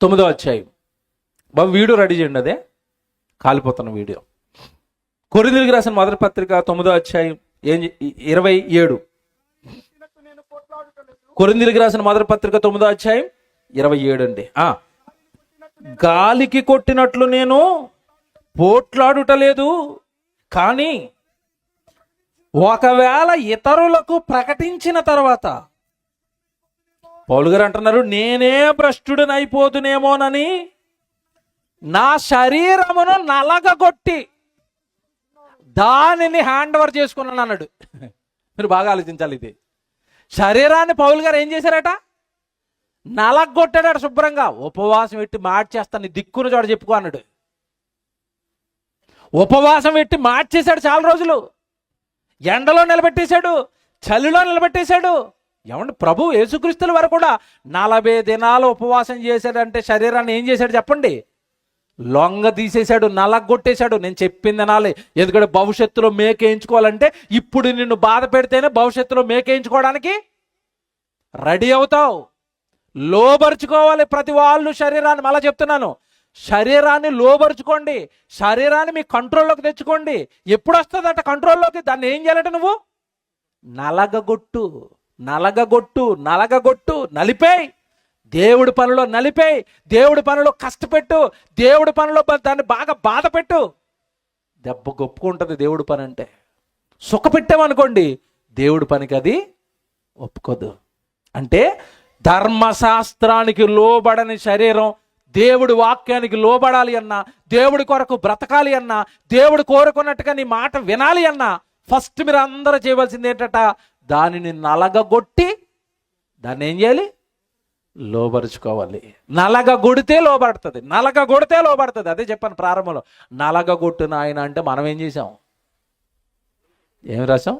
9వ అధ్యాయం. బాబు వీడియో రెడీ చేయండి, అదే కాలిపోతున్న వీడియో. కొరింథీయులకు రాసిన మొదటి పత్రిక 9వ అధ్యాయం 27. కొరింథీయులకు రాసిన మొదటి పత్రిక 9వ అధ్యాయం 27 అండి. గాలికి కొట్టినట్లు నేను పోట్లాడుటలేదు, కానీ ఒకవేళ ఇతరులకు ప్రకటించిన తర్వాత, పౌలు గారు అంటున్నారు, నేనే భ్రష్టుడిని అయిపోతునేమోనని నా శరీరమును నలగగొట్టి దానిని హ్యాండ్ ఓవర్ చేసుకున్నాను అన్నాడు. మీరు బాగా ఆలోచించాలి. ఇది శరీరాన్ని పౌలు గారు ఏం చేశారట? నలగొట్టాడట శుభ్రంగా. ఉపవాసం పెట్టి మార్చేస్తాను, దిక్కున చోట చెప్పుకో అన్నాడు. ఉపవాసం పెట్టి మార్చేశాడు. చాలా రోజులు ఎండలో నిలబెట్టేశాడు, చలిలో నిలబెట్టేశాడు. ఏమంటే ప్రభు యేసుక్రీస్తుల వారు కూడా 40 దినాలు ఉపవాసం చేశాడంటే శరీరాన్ని ఏం చేశాడు చెప్పండి? లొంగ తీసేశాడు, నలగొట్టేశాడు. నేను చెప్పింది నాలే. ఎందుకంటే భవిష్యత్తులో మేకేయించుకోవాలంటే ఇప్పుడు నిన్ను బాధ పెడితేనే భవిష్యత్తులో మేకేయించుకోవడానికి రెడీ అవుతావు. లోబరుచుకోవాలి ప్రతి వాళ్ళు శరీరాన్ని. మళ్ళా చెప్తున్నాను, శరీరాన్ని లోబరుచుకోండి, శరీరాన్ని మీ కంట్రోల్లోకి తెచ్చుకోండి. ఎప్పుడు వస్తుందట కంట్రోల్లోకి? దాన్ని ఏం చేయాలంటే నువ్వు నలగగొట్టు, నలగగొట్టు, నలగగొట్టు, నలిపేయి. దేవుడి పనిలో నలిపేయి, దేవుడి పనిలో కష్టపెట్టు, దేవుడి పనిలో దాన్ని బాగా బాధ పెట్టు. దెబ్బ ఒప్పుకుంటుంది దేవుడి పని అంటే. సుఖపెట్టామనుకోండి దేవుడి పనికి అది ఒప్పుకోదు. అంటే ధర్మశాస్త్రానికి లోబడని శరీరం దేవుడి వాక్యానికి లోబడాలి అన్నా, దేవుడి కొరకు బ్రతకాలి అన్నా, దేవుడు కోరుకున్నట్టుగా నీ మాట వినాలి అన్నా ఫస్ట్ మీరు అందరూ చేయవలసింది ఏంటట? దానిని నలగగొట్టి దాన్ని ఏం చేయాలి? లోబరుచుకోవాలి. నలగగొడితే లోబడుతుంది, నలగగొడితే లోబడుతుంది. అదే చెప్పాను ప్రారంభంలో. నలగగొట్టిన ఆయన అంటే మనం ఏం చేసాం? ఏమి రాసాం?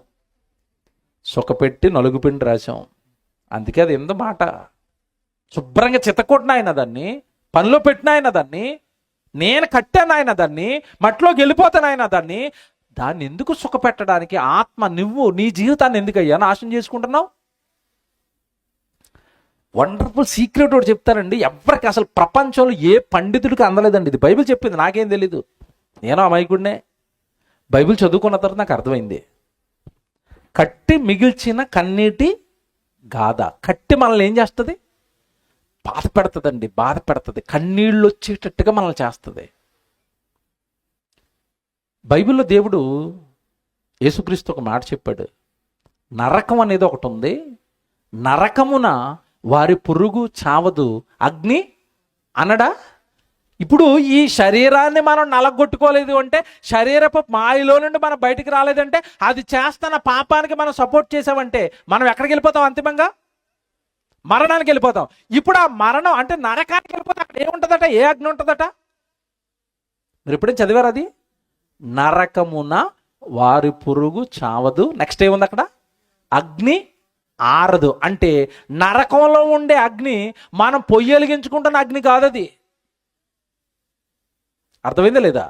సుఖపెట్టి నలుగుపిండి రాసాం. అందుకే అది ఎందు మాట శుభ్రంగా చిత్తకొట్టిన ఆయన దాన్ని పనిలో పెట్టిన ఆయన దాన్ని, నేను కట్టాను ఆయన దాన్ని, మట్టిలోకి వెళ్ళిపోతాను ఆయన దాన్ని ఎందుకు సుఖపెట్టడానికి ఆత్మ నువ్వు నీ జీవితాన్ని ఎందుకయ్యా నాశనం చేసుకుంటున్నావు? వండర్ఫుల్ సీక్రెట్ ఒకటి చెప్తానండి, ఎవరికి అసలు ప్రపంచంలో ఏ పండితుడికి అందలేదండి. ఇది బైబిల్ చెప్పింది, నాకేం తెలీదు, నేను అమాయకుడినే. బైబిల్ చదువుకున్న తర్వాత నాకు అర్థమైంది. కట్టి మిగిల్చిన కన్నీటి గాథ. కట్టి మనల్ని ఏం చేస్తుంది? బాధ పెడుతుందండి, బాధ పెడుతుంది, కన్నీళ్ళు వచ్చేటట్టుగా మనల్ని చేస్తుంది. బైబిల్లో దేవుడు యేసుక్రీస్తు ఒక మాట చెప్పాడు, నరకం అనేది ఒకటి ఉంది, నరకమున వారి పురుగు చావదు, అగ్ని అనడా? ఇప్పుడు ఈ శరీరాన్ని మనం నలగొట్టుకోలేదు అంటే, శరీరపు మాయలో నుండి మనం బయటికి రాలేదంటే, అది చేస్తున్న పాపానికి మనం సపోర్ట్ చేసామంటే మనం ఎక్కడికి వెళ్ళిపోతాం? అంతిమంగా మరణానికి వెళ్ళిపోతాం. ఇప్పుడు ఆ మరణం అంటే నరకానికి వెళ్ళిపోతాం. అక్కడ ఏముంటుందట? ఏ అగ్ని ఉంటుందట? మీరు ఎప్పుడైనా చదివారు అది? నరకమున వారి పురుగు చావదు, నెక్స్ట్ ఏముంది అక్కడ? అగ్ని ఆరదు. అంటే నరకంలో ఉండే అగ్ని మనం పొయ్యి వెలిగించుకుంటున్న అగ్ని కాదు అది. అర్థమైందా లేదా?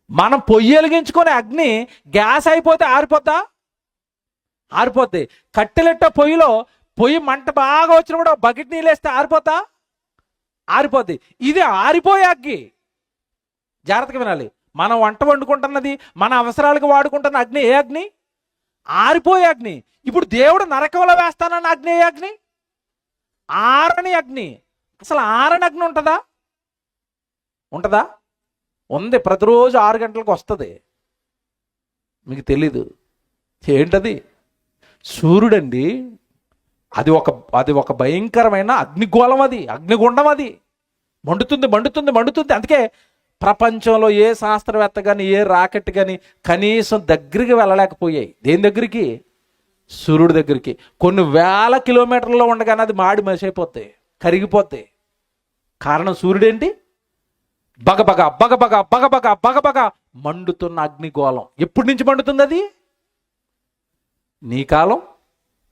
మనం పొయ్యి వెలిగించుకునే అగ్ని గ్యాస్ అయిపోతే ఆరిపోద్దా? ఆరిపోద్ది. కట్టెలెట్ట పొయ్యి మంట బాగా వచ్చిన కూడా బకెట్ నీళ్ళు వేస్తే ఆరిపోతా? ఆరిపోద్ది. ఇది ఆరిపోయే అగ్గి. జాగ్రత్తగా వినాలి. మనం వంట వండుకుంటున్నది, మన అవసరాలకు వాడుకుంటున్న అగ్ని ఏ అగ్ని? ఆరిపోయే అగ్ని. ఇప్పుడు దేవుడు నరకంలో వేస్తానన్న అగ్ని ఏ అగ్ని? ఆరని అగ్ని. అసలు ఆరని అగ్ని ఉంటుందా? ఉంటుందా? ఉంది. ప్రతిరోజు 6 గంటలకు వస్తుంది. మీకు తెలీదు. ఏంటది? సూర్యుడండి. అది ఒక భయంకరమైన అగ్నిగోళం, అది అగ్నిగుండం, అది మండుతుంది మండుతుంది మండుతుంది. అందుకే ప్రపంచంలో ఏ శాస్త్రవేత్త కానీ ఏ రాకెట్ కానీ కనీసం దగ్గరికి వెళ్ళలేకపోయాయి. దేని దగ్గరికి? సూర్యుడి దగ్గరికి. కొన్ని వేల కిలోమీటర్లలో ఉండగానే అది మాడి మసిపోతాయి, కరిగిపోతాయి. కారణం సూర్యుడేంటి? బగబగ బగబగ బగబగ బగబగ మండుతున్న అగ్నిగోళం. ఎప్పటి నుంచి మండుతుంది అది? నీ కాలం,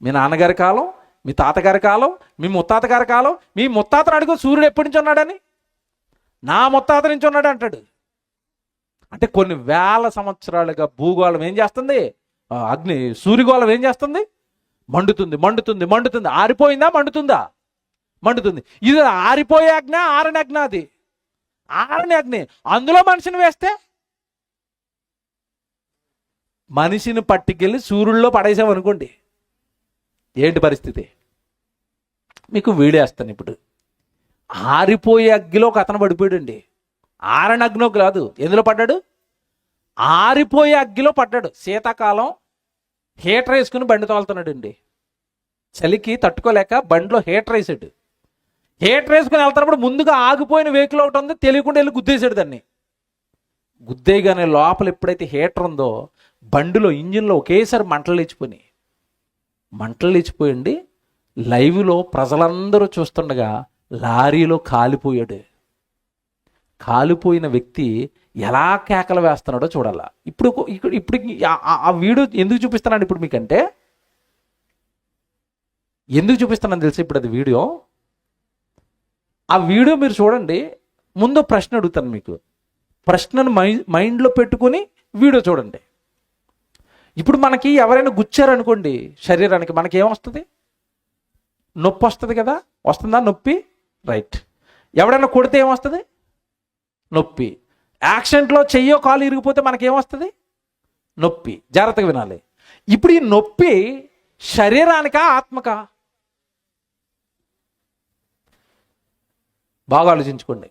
మీ నాన్నగారి కాలం, మీ తాతగారి కాలం, మీ ముత్తాతగారి కాలం. మీ ముత్తాతను అడుగు, సూర్యుడు ఎప్పటి నుంచి ఉన్నాడని. నా ముత్తాత నుంచి ఉన్నాడు అంటాడు. అంటే కొన్ని వేల సంవత్సరాలుగా భూగోళం ఏం చేస్తుంది? సూర్యగోళం ఏం చేస్తుంది? మండుతుంది మండుతుంది మండుతుంది. ఆరిపోయిందా? మండుతుందా? మండుతుంది. ఇది ఆరిపోయే అగ్ని, ఆరని అగ్ని. అది ఆరని అగ్ని. అందులో మనిషిని వేస్తే, మనిషిని పట్టుకెళ్ళి సూర్యుల్లో పడేసామనుకోండి, ఏంటి పరిస్థితి? మీకు వీడేస్తాను ఇప్పుడు. ఆరిపోయే అగ్గిలో ఒక అతను పడిపోయాడండి. ఆరని అగ్నిలో కాదు. ఎందులో పడ్డాడు? ఆరిపోయే అగ్గిలో పడ్డాడు. శీతాకాలం హీటర్ వేసుకుని బండి తోలుతున్నాడు అండి. చలికి తట్టుకోలేక బండిలో హీటర్ వేసాడు. హీటర్ వేసుకుని వెళ్తున్నప్పుడు ముందుగా ఆగిపోయిన వెహికల్ ఒకటి ఉంది, తెలియకుండా వెళ్ళి గుద్దేశాడు దాన్ని. గుద్దేయగానే లోపల ఎప్పుడైతే హీటర్ ఉందో బండిలో, ఇంజిన్లో ఒకేసారి మంటలు లేచిపోయండి. లైవ్లో ప్రజలందరూ చూస్తుండగా లారీలో కాలిపోయాడు. కాలిపోయిన వ్యక్తి ఎలా కేకలు వేస్తున్నాడో చూడాలా. ఇప్పుడు ఆ వీడియో ఎందుకు చూపిస్తున్నాను ఇప్పుడు మీకంటే, ఎందుకు చూపిస్తున్నాను తెలుసు? ఇప్పుడు అది వీడియో, ఆ వీడియో మీరు చూడండి. ముందు ప్రశ్న అడుగుతాను మీకు. ప్రశ్నను మైండ్లో పెట్టుకుని వీడియో చూడండి. ఇప్పుడు మనకి ఎవరైనా గుచ్చారనుకోండి శరీరానికి, మనకి ఏమొస్తుంది? నొప్పి వస్తుంది కదా. వస్తుందా నొప్పి? రైట్. ఎవడైనా కొడితే ఏమొస్తుంది? నొప్పి. యాక్సిడెంట్లో చెయ్యో కాలు ఇరిగిపోతే మనకేమొస్తుంది? నొప్పి. జాగ్రత్తగా వినాలి. ఇప్పుడు ఈ నొప్పి శరీరానికా, ఆత్మకా? బాగా ఆలోచించుకోండి.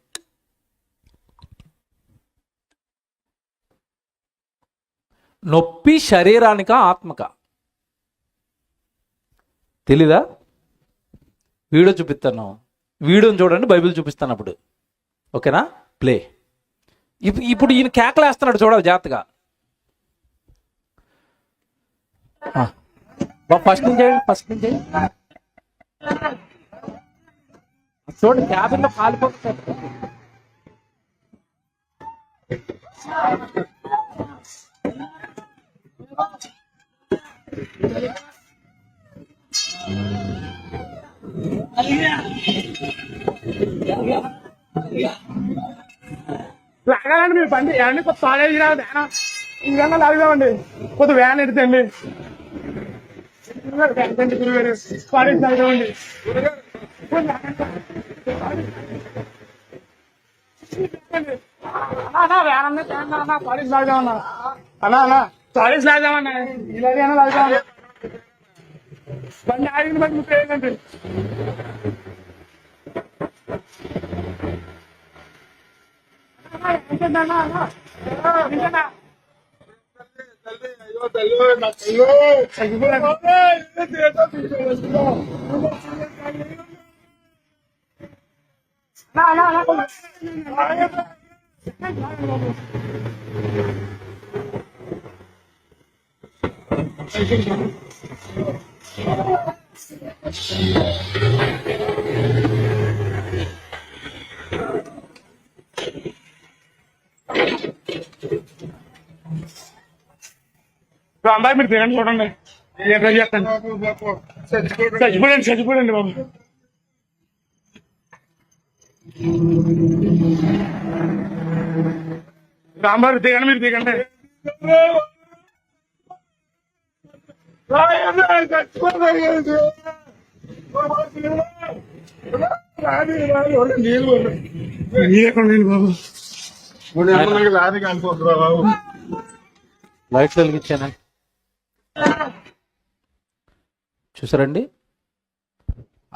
నొప్పి శరీరానికా, ఆత్మకా? తెలీదా? వీడియో చూపిస్తాను. వీడియోని చూడండి, బైబిల్ చూపిస్తాను అప్పుడు. ఓకేనా? ప్లే. ఇప్పుడు ఈయన కేకలు వేస్తున్నాడు, చూడాలి జాగ్రత్తగా. ఫస్ట్ నుంచి చేయండి. చూడండి, క్యాబిన్లో కాలిపోతుంది. లాగాలండి మీరు బండి ఏమండి కొత్త కాలేజీ వ్యాన్ ఇంకన్నా లాగుదామండి కొత్త వ్యాన్ ఎడుతండి కాలేజ్ లాగుదామండి వ్యాన్ అన్న కాలేజ్ లాగుదామన్నా అన్నా కాలేజ్ లాగుదామన్నా ఇలాగే అన్నా లాగుదామన్నా బండి ఆగింది బండి ముప్పై ఏంటండి అందరూ మీరు తినండి చూడండి ఏం ట్రై చేస్తాను చచ్చిపోయండి బాబు రాంబాబు దిగండి మీరు దిగండి బాబు లైట్లు వెలిగించాను చూసారండి,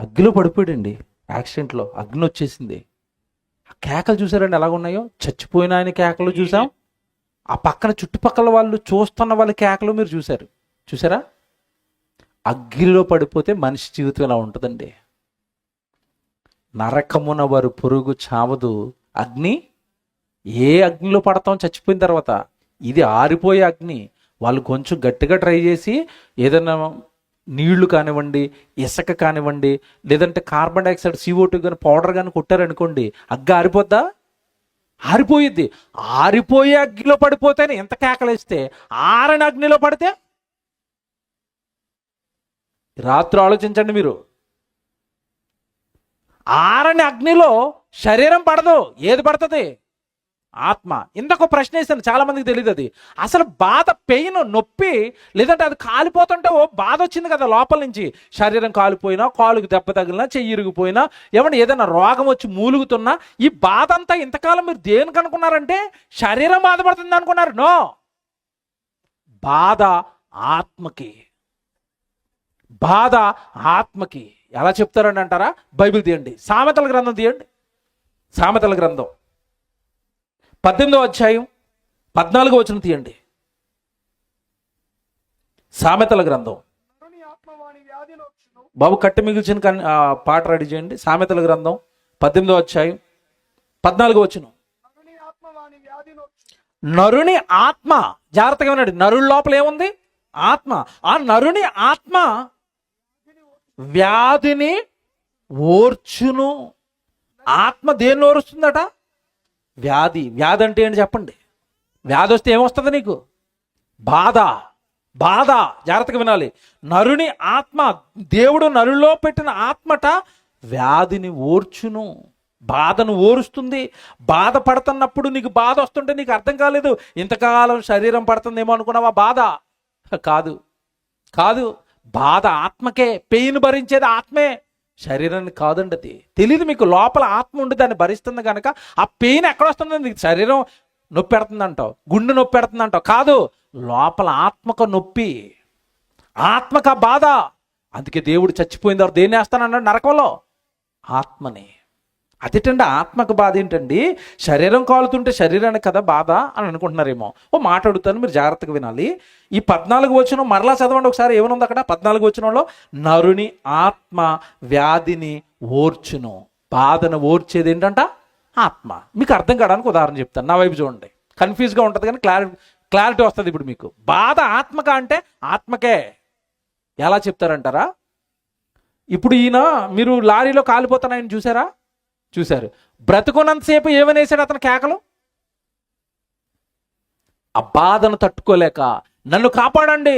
అగ్గిలో పడిపోయాడండి. యాక్సిడెంట్లో అగ్ని వచ్చేసింది. ఆ కేకలు చూసారండి ఎలాగున్నాయో, చచ్చిపోయిన ఆయన కేకలు చూసాం, ఆ పక్కన చుట్టుపక్కల వాళ్ళు చూస్తున్న వాళ్ళ కేకలు మీరు చూసారా? అగ్గిలో పడిపోతే మనిషి జీవితం ఎలా ఉంటుందండి? నరకమున వారు పురుగు చావదు, అగ్ని ఏ అగ్నిలో పడతాం చచ్చిపోయిన తర్వాత? ఇది ఆరిపోయే అగ్ని. వాళ్ళు కొంచెం గట్టిగా ట్రై చేసి ఏదైనా నీళ్లు కానివ్వండి, ఇసుక కానివ్వండి, లేదంటే కార్బన్ డైఆక్సైడ్ CO2 కానీ పౌడర్ కానీ కొట్టారనుకోండి, అగ్గి ఆరిపోద్దా? ఆరిపోయిద్ది. ఆరిపోయే అగ్నిలో పడిపోతేనే ఎంత కేకలేస్తే, ఆరని అగ్నిలో పడితే రాత్రి ఆలోచించండి మీరు. ఆరని అగ్నిలో శరీరం పడదు, ఏది పడుతుంది? ఆత్మ. ఇంకొక ప్రశ్న వేసాను, చాలా మందికి తెలియదు అది. అసలు బాధ, పెయిన్, నొప్పి, లేదంటే అది కాలిపోతుంటే ఓ బాధ వచ్చింది కదా లోపల నుంచి. శరీరం కాలిపోయినా, కాలుకి దెబ్బ తగిలినా, చెయ్యి ఇరిగిపోయినా, ఏదైనా రోగం వచ్చి మూలుగుతున్నా, ఈ బాధ అంతా ఇంతకాలం మీరు దేనికి అనుకున్నారంటే శరీరం బాధపడుతుంది అనుకున్నారు. నో, బాధ ఆత్మకి. బాధ ఆత్మకి. ఎలా చెప్తారని అంటారా? బైబిల్ తీయండి, సామెతల గ్రంథం తీయండి. సామెతల గ్రంథం 18వ అధ్యాయం 14వ వచనం తీయండి. సామెతల గ్రంథం. బాబు కట్టె మిగిల్చిన పాట రెడీ చేయండి. సామెతల గ్రంథం 18వ అధ్యాయం 14వ వచనం. నరుని ఆత్మ, జాగ్రత్తగా ఉన్నాడు, నరుని లోపల ఏముంది? ఆత్మ. ఆ నరుని ఆత్మ వ్యాధిని ఓర్చును. ఆత్మ దేన్ని ఓరుస్తుందట? వ్యాధి. వ్యాధి అంటే ఏంటి చెప్పండి? వ్యాధి వస్తే ఏమొస్తుంది నీకు? బాధ. జాగ్రత్తగా వినాలి. నరుని ఆత్మ, దేవుడు నరులో పెట్టిన ఆత్మట వ్యాధిని ఓర్చును, బాధను ఓరుస్తుంది. బాధపడుతున్నప్పుడు నీకు బాధ వస్తుంటే నీకు అర్థం కాలేదు, ఇంతకాలం శరీరం పడుతుందేమో అనుకున్నావా? బాధ కాదు. బాధ ఆత్మకే. పెయిన్ భరించేది ఆత్మే, శరీరాన్ని కాదండి. అది తెలియదు మీకు. లోపల ఆత్మ ఉండి దాన్ని భరిస్తుంది కనుక ఆ పెయిన్ ఎక్కడ వస్తుంది? నీకు శరీరం నొప్పి పెడుతుంది అంటావు, గుండె నొప్పి పెడుతుంది అంటావు. కాదు, లోపల ఆత్మక నొప్పి, ఆత్మక బాధ. అందుకే దేవుడు చచ్చిపోయిన తర్వాత దేన్ని వేస్తానన్నాడు? నరకంలో ఆత్మని. అదేటండి ఆత్మక బాధ ఏంటండి? శరీరం కాలుతుంటే శరీరానికి కదా బాధ అని అనుకుంటున్నారేమో. ఓ మాట అడుగుతాను, మీరు జాగ్రత్తగా వినాలి. ఈ 14వ వచనం మరలా చదవండి ఒకసారి. ఏమనుంది అక్కడ 14వ వచనంలో? నరుని ఆత్మ వ్యాధిని ఓర్చును. బాధను ఓర్చేది ఏంటంట? ఆత్మ. మీకు అర్థం కావడానికి ఉదాహరణ చెప్తాను, నా వైపు చూడండి. కన్ఫ్యూజ్గా ఉంటుంది కానీ క్లారిటీ వస్తుంది ఇప్పుడు మీకు. బాధ ఆత్మక అంటే ఆత్మకే. ఎలా చెప్తారంటారా? ఇప్పుడు ఈయన, మీరు లారీలో కాలిపోతానని చూశారు. బ్రతుకున్నంతసేపు ఏమనేసాడు అతను కేకలు? ఆ బాధను తట్టుకోలేక నన్ను కాపాడండి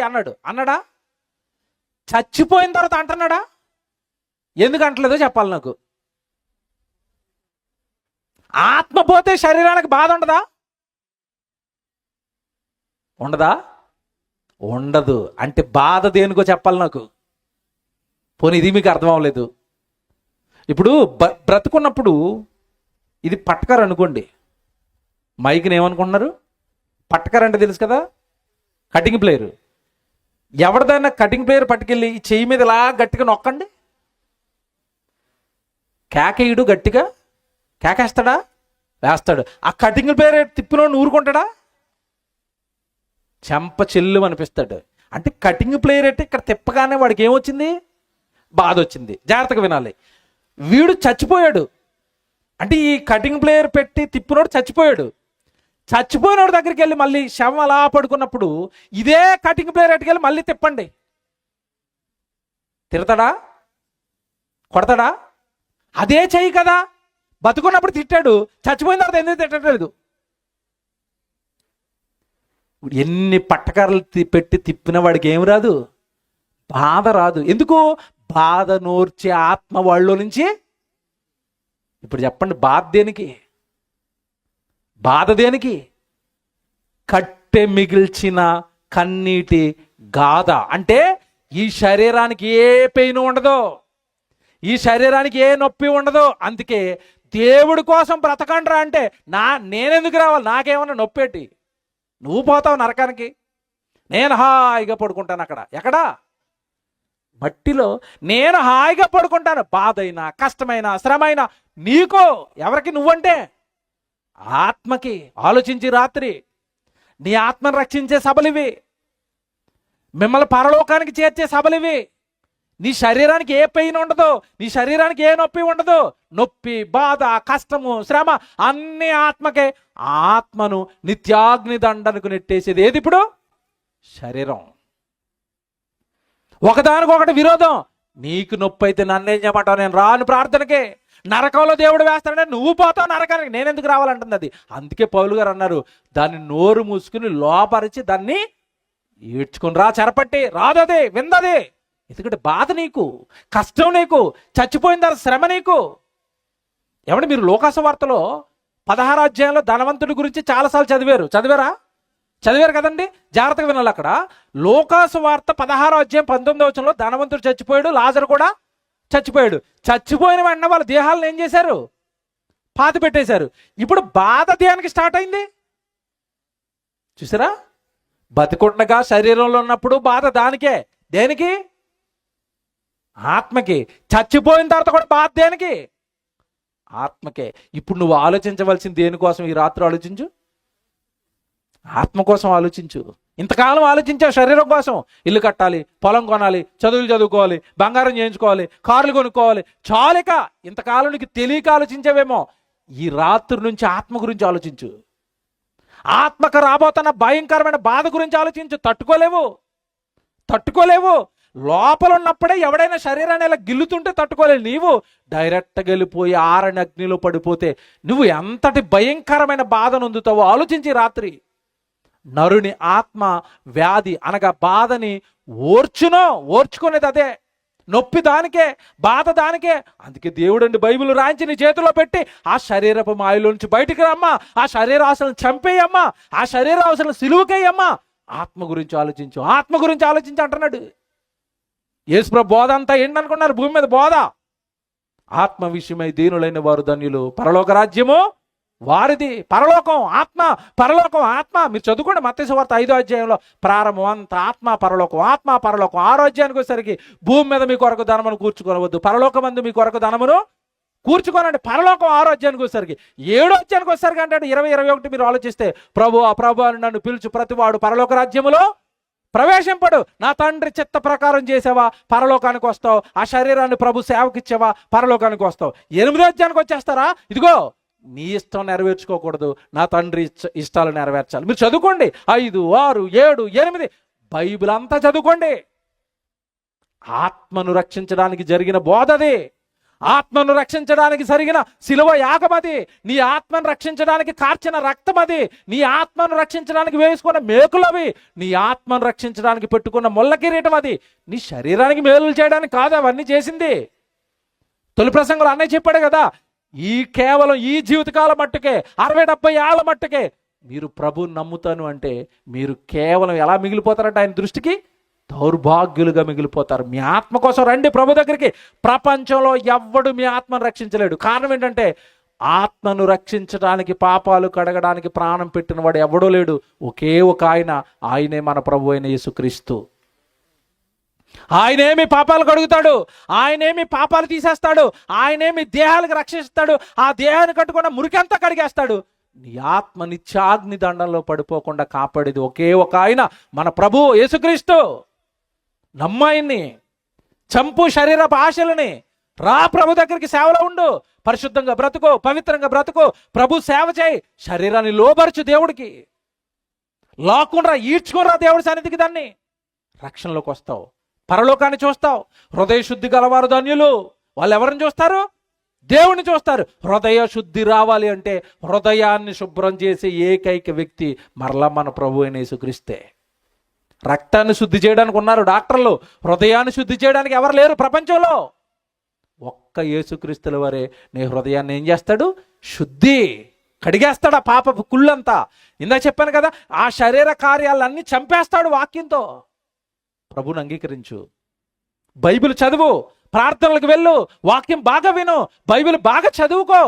అన్నాడా? చచ్చిపోయిన తర్వాత అంటున్నాడా? ఎందుకు అంటలేదో చెప్పాలి నాకు. ఆత్మ పోతే శరీరానికి బాధ ఉండదా? ఉండదా? ఉండదు. అంటే బాధ దేనికో చెప్పాలి నాకు. పోనీ ఇది మీకు అర్థం అవ్వలేదు. ఇప్పుడు బ్రతుకున్నప్పుడు ఇది పట్టకర్ అనుకోండి, మైక్ని ఏమనుకుంటున్నారు? పట్టకర్ అంటే తెలుసు కదా, కటింగ్ ప్లేయర్. ఎవరిదైనా కటింగ్ ప్లేయర్ పట్టుకెళ్ళి ఈ చెయ్యి మీద ఇలా గట్టిగా నొక్కండి, కేకేయుడు గట్టిగా కేకేస్తాడా? వేస్తాడు. ఆ కటింగ్ ప్లేయర్ తిప్పినోడు ఊరుకుంటాడా? చెంప చెల్లు అనిపిస్తాడు. అంటే కటింగ్ ప్లేయర్ అంటే ఇక్కడ తిప్పగానే వాడికి ఏమొచ్చింది? బాధ వచ్చింది. జాగ్రత్తగా వినాలి. వీడు చచ్చిపోయాడు అంటే ఈ కటింగ్ ప్లేయర్ పెట్టి తిప్పినోడు చచ్చిపోయాడు. చచ్చిపోయినోడు దగ్గరికి వెళ్ళి మళ్ళీ శవం అలా పడుకున్నప్పుడు ఇదే కటింగ్ ప్లేయర్ ఎట్టుకెళ్ళి మళ్ళీ తిప్పండి, తిడతాడా? కొడతాడా? అదే చెయ్యి కదా, బతుకున్నప్పుడు తిట్టాడు, చచ్చిపోయిన తర్వాత ఎందుకు తిట్టలేదు? ఎన్ని పట్టకర్రలు పెట్టి తిప్పిన వాడికి ఏమి రాదు? బాధ రాదు. ఎందుకు? బాధ నోర్చే ఆత్మ వాళ్ళలో నుంచి. ఇప్పుడు చెప్పండి, బాధ దేనికి? బాధ దేనికి? కట్టె మిగిల్చిన కన్నీటి గాథ. అంటే ఈ శరీరానికి ఏ పెయిన్ ఉండదు, ఈ శరీరానికి ఏ నొప్పి ఉండదు. అందుకే దేవుడి కోసం బ్రతకండ్రా అంటే నేనెందుకు రావాలి? నాకేమన్నా నొప్పేటి? నువ్వు పోతావు నరకానికి, నేను హాయిగా పడుకుంటాను అక్కడ. ఎక్కడా? మట్టిలో నేను హాయిగా పడుకుంటాను. బాధ అయినా కష్టమైనా శ్రమైనా నీకో, ఎవరికి? నువ్వంటే ఆత్మకి. ఆలోచించి రాత్రి నీ ఆత్మను రక్షించే సభలివి, మిమ్మల్ని పరలోకానికి చేర్చే సభలివి. నీ శరీరానికి ఏ పెయిన్ ఉండదు, నీ శరీరానికి ఏ నొప్పి ఉండదు. నొప్పి, బాధ, కష్టము, శ్రమ అన్ని ఆత్మకే. ఆత్మను నిత్యాగ్ని దండనకు నెట్టేసేది ఏది? ఇప్పుడు శరీరం. ఒకదానికొకటి విరోధం. నీకు నొప్పి అయితే నన్నేం చేయమంటావు? నేను రాను ప్రార్థనకే. నరకంలో దేవుడు వేస్తాడే, నువ్వు పోతావు నరకానికి, నేను ఎందుకు రావాలంటుంది అది. అందుకే పౌలు గారు అన్నారు, దాన్ని నోరు మూసుకుని లోపరిచి దాన్ని ఈడ్చుకుని రా, చెరపట్టి రాదది, విందది. ఎందుకంటే బాధ నీకు, కష్టం నీకు, చచ్చిపోయిన తర్వాత శ్రమ నీకు. ఏమంటే మీరు లోకాసు వార్తలో 16వ అధ్యాయంలో ధనవంతుడి గురించి చాలాసార్లు చదివారా? చదివారు కదండి. జాగ్రత్తగా వినాలి. అక్కడ లోకాసు వార్త 16వ అధ్యాయం 19వ వచనంలో ధనవంతుడు చచ్చిపోయాడు, లాజరు కూడా చచ్చిపోయాడు. చచ్చిపోయిన వెంటనే వాళ్ళ దేహాలను ఏం చేశారు? పాతి పెట్టేశారు. ఇప్పుడు బాధ దేనికి స్టార్ట్ అయింది చూసారా? బతికుండగా శరీరంలో ఉన్నప్పుడు బాధ దానికే. దేనికి? ఆత్మకి. చచ్చిపోయిన తర్వాత కూడా బాధ దేనికి? ఆత్మకే. ఇప్పుడు నువ్వు ఆలోచించవలసింది దేనికోసం? ఈ రాత్రి ఆలోచించు, ఆత్మ కోసం ఆలోచించు. ఇంతకాలం ఆలోచించావు శరీరం కోసం. ఇల్లు కట్టాలి, పొలం కొనాలి, చదువులు చదువుకోవాలి, బంగారం చేయించుకోవాలి, కార్లు కొనుక్కోవాలి. చాలిక ఇంతకాలం నీకు తెలియక ఆలోచించావేమో. ఈ రాత్రి నుంచి ఆత్మ గురించి ఆలోచించు. ఆత్మకు రాబోతున్న భయంకరమైన బాధ గురించి ఆలోచించు. తట్టుకోలేవు. లోపల ఉన్నప్పుడే ఎవడైనా శరీరాన్ని ఇలా గిల్లుతుంటే తట్టుకోలేవు. నీవు డైరెక్ట్గా వెళ్ళిపోయి ఆరని అగ్నిలో పడిపోతే నువ్వు ఎంతటి భయంకరమైన బాధ నొందుతావో ఆలోచించి రాత్రి. నరుని ఆత్మ వ్యాధి అనగా బాధని ఓర్చుకునేది అదే. నొప్పి దానికే, బాధ దానికే. అందుకే దేవుడండి బైబిల్ రాయించి నీ చేతిలో పెట్టి ఆ శరీరపు మాయలో నుంచి బయటికి రమ్మా, ఆ శరీర ఆశలను చంపేయమ్మా, ఆ శరీర ఆశలను సిలువకేయమ్మా. ఆత్మ గురించి ఆలోచించు అంటున్నాడు. యేసుప్రభు బోధ అంతా ఏంటనుకున్నారు? భూమి మీద బోధ. ఆత్మ విషయమై దీనులైన వారు ధన్యులు, పరలోక రాజ్యము వారిది. పరలోకం, ఆత్మ. మీరు చదువుకోండి మత్తయి సువార్త 5వ అధ్యాయంలో ప్రారంభం అంతా ఆత్మ పరలోకం. 6వ అధ్యాయానికి వచ్చేసరికి భూమి మీద మీ కొరకు ధనమును కూర్చుకోవద్దు, పరలోకమందు మీ కొరకు ధనమును కూర్చుకోనండి. పరలోకం 6వ అధ్యాయానికి వచ్చేసరికి, 7వ అధ్యాయానికి వచ్చేసరికి అంటాడు 20-21 మీరు ఆలోచిస్తే, ప్రభు అని నన్ను పిలుచు ప్రతివాడు పరలోక రాజ్యములో ప్రవేశింపడు. నా తండ్రి చిత్త ప్రకారం చేసావా, పరలోకానికి వస్తావు. ఆ శరీరాన్ని ప్రభు సేవకిచ్చావా, పరలోకానికి వస్తావు. 8వ అధ్యాయానికి వచ్చేస్తారా, ఇదిగో నీ ఇష్టం నెరవేర్చుకోకూడదు, నా తండ్రి ఇష్టాలు నెరవేర్చాలి. మీరు చదువుకోండి 5, 6, 7, 8 బైబిల్ అంతా చదువుకోండి. ఆత్మను రక్షించడానికి జరిగిన బోధది, ఆత్మను రక్షించడానికి జరిగిన శిలువ యాగమది, నీ ఆత్మను రక్షించడానికి కార్చిన రక్తమది, నీ ఆత్మను రక్షించడానికి వేసుకున్న మేకులవి, నీ ఆత్మను రక్షించడానికి పెట్టుకున్న ముళ్ళ కిరీటం అది. నీ శరీరానికి మేలు చేయడానికి కాదు అవన్నీ చేసింది. తొలి ప్రసంగంలో అన్నయ్య చెప్పాడు కదా, కేవలం ఈ జీవితకాలం మట్టుకే 60-70 ఏళ్ల మట్టుకే మీరు ప్రభుని నమ్ముతాను అంటే మీరు కేవలం ఎలా మిగిలిపోతారంటే ఆయన దృష్టికి దౌర్భాగ్యులుగా మిగిలిపోతారు. మీ ఆత్మ కోసం రండి ప్రభు దగ్గరికి. ప్రపంచంలో ఎవ్వడు మీ ఆత్మను రక్షించలేడు. కారణం ఏంటంటే ఆత్మను రక్షించడానికి, పాపాలు కడగడానికి ప్రాణం పెట్టిన వాడు ఎవడూ లేడు. ఒకే ఒక ఆయనే మన ప్రభు అయిన యేసుక్రీస్తు. ఆయనేమి పాపాలు కడుగుతాడు, ఆయనేమి పాపాలు తీసేస్తాడు, ఆయనేమి దేహాలకు రక్షిస్తాడు, ఆ దేహాన్ని కట్టుకున్న మురికంతా కడిగేస్తాడు. నీ ఆత్మ నిత్యాగ్ని దండంలో పడిపోకుండా కాపాడేది ఒకే ఒక ఆయన, మన ప్రభు యేసుక్రీస్తు. నమ్మాయిని చంపు శరీరపు ఆశలని, రా ప్రభు దగ్గరికి సేవలో ఉండు, పరిశుద్ధంగా బ్రతుకు, పవిత్రంగా బ్రతుకు, ప్రభు సేవ చేయి, శరీరాన్ని లోబరచు దేవుడికి, లాక్కుండా ఈడ్చుకురా దేవుడి సన్నిధికి. దాన్ని రక్షణలోకి వస్తావు, పరలోకాన్ని చూస్తావు. హృదయ శుద్ధి గలవారు ధన్యులు, వాళ్ళు ఎవరిని చూస్తారు? దేవుని చూస్తారు. హృదయ శుద్ధి రావాలి అంటే హృదయాన్ని శుభ్రం చేసే ఏకైక వ్యక్తి మరలా మన ప్రభు అయిన యేసుక్రీస్తే. రక్తాన్ని శుద్ధి చేయడానికి ఉన్నారు డాక్టర్లు, హృదయాన్ని శుద్ధి చేయడానికి ఎవరు లేరు ప్రపంచంలో. ఒక్క యేసుక్రీస్తుల వారే నీ హృదయాన్ని ఏం చేస్తాడు? శుద్ధి కడిగేస్తాడు, ఆ పాపపు కుళ్ళంతా. ఇందా చెప్పాను కదా, ఆ శరీర కార్యాలన్నీ చంపేస్తాడు వాక్యంతో. ప్రభుని అంగీకరించు, బైబిల్ చదువు, ప్రార్థనలకు వెళ్ళు, వాక్యం బాగా విను, బైబిల్ బాగా చదువుకో,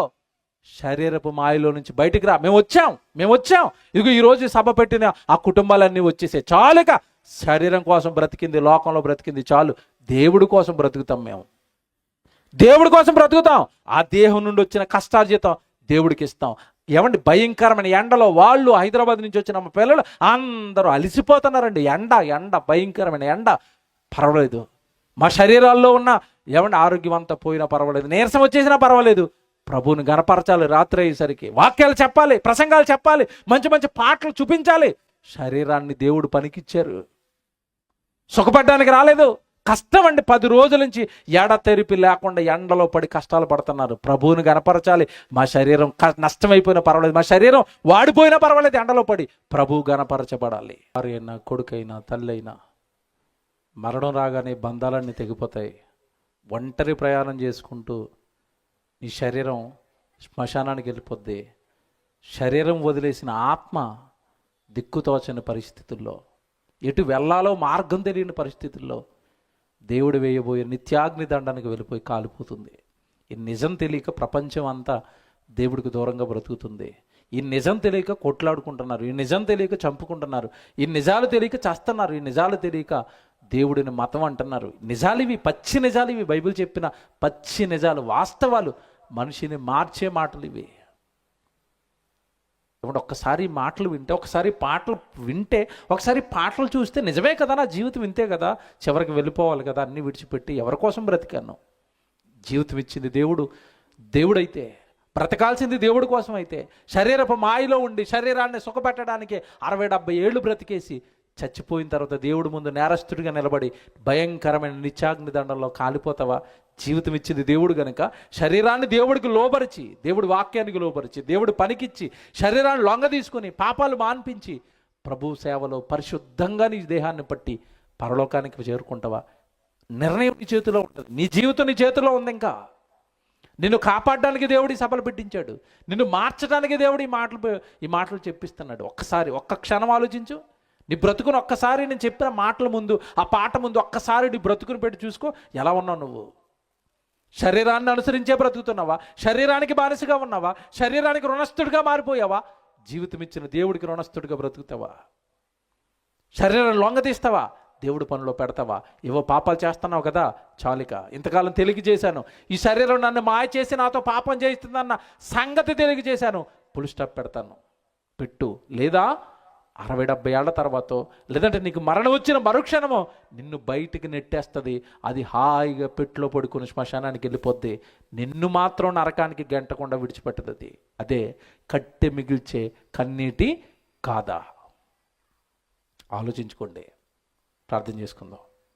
శరీరపు మాయలో నుంచి బయటికి రా. మేము వచ్చాం. ఇదిగో ఈరోజు సభ పెట్టిన ఆ కుటుంబాలన్నీ వచ్చేసాయి. చాలుక శరీరం కోసం బ్రతికింది, లోకంలో బ్రతికింది చాలు. దేవుడి కోసం బ్రతుకుతాం, మేము దేవుడి కోసం బ్రతుకుతాం. ఆ దేహం నుండి వచ్చిన కష్టార్జితం దేవుడికి ఇస్తాం. ఏమండి, భయంకరమైన ఎండలో వాళ్ళు హైదరాబాద్ నుంచి వచ్చిన మా పిల్లలు అందరూ అలసిపోతున్నారండి. ఎండ భయంకరమైన ఎండ. పర్వాలేదు, మా శరీరాల్లో ఉన్న ఏమండి ఆరోగ్యం అంతా పోయినా పర్వాలేదు, నీరసం వచ్చేసినా పర్వాలేదు, ప్రభువుని గణపరచాలి. రాత్రి అయ్యేసరికి వాక్యాలు చెప్పాలి, ప్రసంగాలు చెప్పాలి, మంచి మంచి పాటలు చూపించాలి. శరీరాన్ని దేవుడు పనికిచ్చారు, సుఖపడడానికి రాలేదు. కష్టం అండి, 10 రోజుల నుంచి ఎడతెరిపి లేకుండా ఎండలో పడి కష్టాలు పడుతున్నారు. ప్రభువుని గణపరచాలి. మా శరీరం నష్టమైపోయినా పర్వాలేదు, మా శరీరం వాడిపోయినా పర్వాలేదు, ఎండలో పడి ప్రభువు గణపరచబడాలి. భార్య అయినా, కొడుకైనా, తల్లి అయినా మరణం రాగానే బంధాలన్నీ తెగిపోతాయి. ఒంటరి ప్రయాణం చేసుకుంటూ నీ శరీరం శ్మశానానికి వెళ్ళిపోద్ది. శరీరం వదిలేసిన ఆత్మ దిక్కుతోచని పరిస్థితుల్లో, ఎటు వెళ్ళాలో మార్గం తెలియని పరిస్థితుల్లో దేవుడు వేయబోయే నిత్యాగ్ని దండానికి వెళ్ళిపోయి కాలిపోతుంది. ఈ నిజం తెలియక ప్రపంచం అంతా దేవుడికి దూరంగా బ్రతుకుతుంది. ఈ నిజం తెలియక కొట్లాడుకుంటున్నారు, ఈ నిజం తెలియక చంపుకుంటున్నారు, ఈ నిజాలు తెలియక చేస్తున్నారు, ఈ నిజాలు తెలియక దేవుడిని మతం అంటున్నారు. నిజాలు ఇవి, పచ్చి నిజాలు ఇవి, బైబిల్ చెప్పిన పచ్చి నిజాలు, వాస్తవాలు, మనిషిని మార్చే మాటలు ఇవి. ఇప్పుడు ఒక్కసారి మాటలు వింటే, ఒకసారి పాటలు వింటే, ఒకసారి పాటలు చూస్తే నిజమే కదా, నా జీవితం ఇంతే కదా, చివరికి వెళ్ళిపోవాలి కదా, అన్నీ విడిచిపెట్టి ఎవరి కోసం బ్రతికాను? జీవితం ఇచ్చింది దేవుడైతే, బ్రతకాల్సింది దేవుడి కోసం అయితే, శరీరపు మాయలో ఉండి శరీరాన్ని సుఖపెట్టడానికి 60-70 ఏళ్ళు బ్రతికేసి చచ్చిపోయిన తర్వాత దేవుడి ముందు నేరస్తుడిగా నిలబడి భయంకరమైన నిత్యాగ్ని దండంలో కాలిపోతావా? జీవితం ఇచ్చింది దేవుడు గనుక శరీరాన్ని దేవుడికి లోబరిచి, దేవుడి వాక్యానికి లోబరిచి, దేవుడి పనికిచ్చి, శరీరాన్ని లొంగ తీసుకొని, పాపాలు మాన్పించి, ప్రభు సేవలో పరిశుద్ధంగా నీ దేహాన్ని పట్టి పరలోకానికి చేరుకుంటావా? నిర్ణయం నీ చేతిలో ఉంటుంది. నీ జీవితం నీ చేతిలో ఉంది. ఇంకా నిన్ను కాపాడడానికి దేవుడు ఈ సభలు పెట్టించాడు, నిన్ను మార్చడానికి దేవుడు ఈ మాటలు చెప్పిస్తున్నాడు. ఒక్క క్షణం ఆలోచించు. నీ బ్రతుకుని ఒక్కసారి నేను చెప్పిన మాటల ముందు, ఆ పాట ముందు ఒక్కసారి నీ బ్రతుకుని పెట్టి చూసుకో, ఎలా ఉన్నావు నువ్వు? శరీరాన్ని అనుసరించే బ్రతుకుతున్నావా? శరీరానికి బానిసగా ఉన్నావా? శరీరానికి రుణస్థుడిగా మారిపోయావా? జీవితం ఇచ్చిన దేవుడికి రుణస్థుడిగా బ్రతుకుతావా? శరీరాన్ని లొంగతీస్తావా? దేవుడి పనిలో పెడతావా? ఏవో పాపాలు చేస్తున్నావు కదా, చాలిక ఇంతకాలం తెలియజేశాను, ఈ శరీరం నన్ను మాయ చేసి నాతో పాపం చేస్తుందన్న సంగతి తెలియజేశాను, ఫుల్ స్టాప్ పెడతాను. పెట్టు. లేదా 60-70 ఏళ్ల తర్వాత, లేదంటే నీకు మరణం వచ్చిన మరుక్షణమో నిన్ను బయటికి నెట్టేస్తుంది. అది హాయిగా పెట్టులో పడుకుని శ్మశానానికి వెళ్ళిపోద్ది. నిన్ను మాత్రం నరకానికి గంటకుండా విడిచిపెట్టదు. అదే కట్టె మిగిల్చే కన్నీటి కాదా. ఆలోచించుకోండి. ప్రార్థన చేసుకుందాం.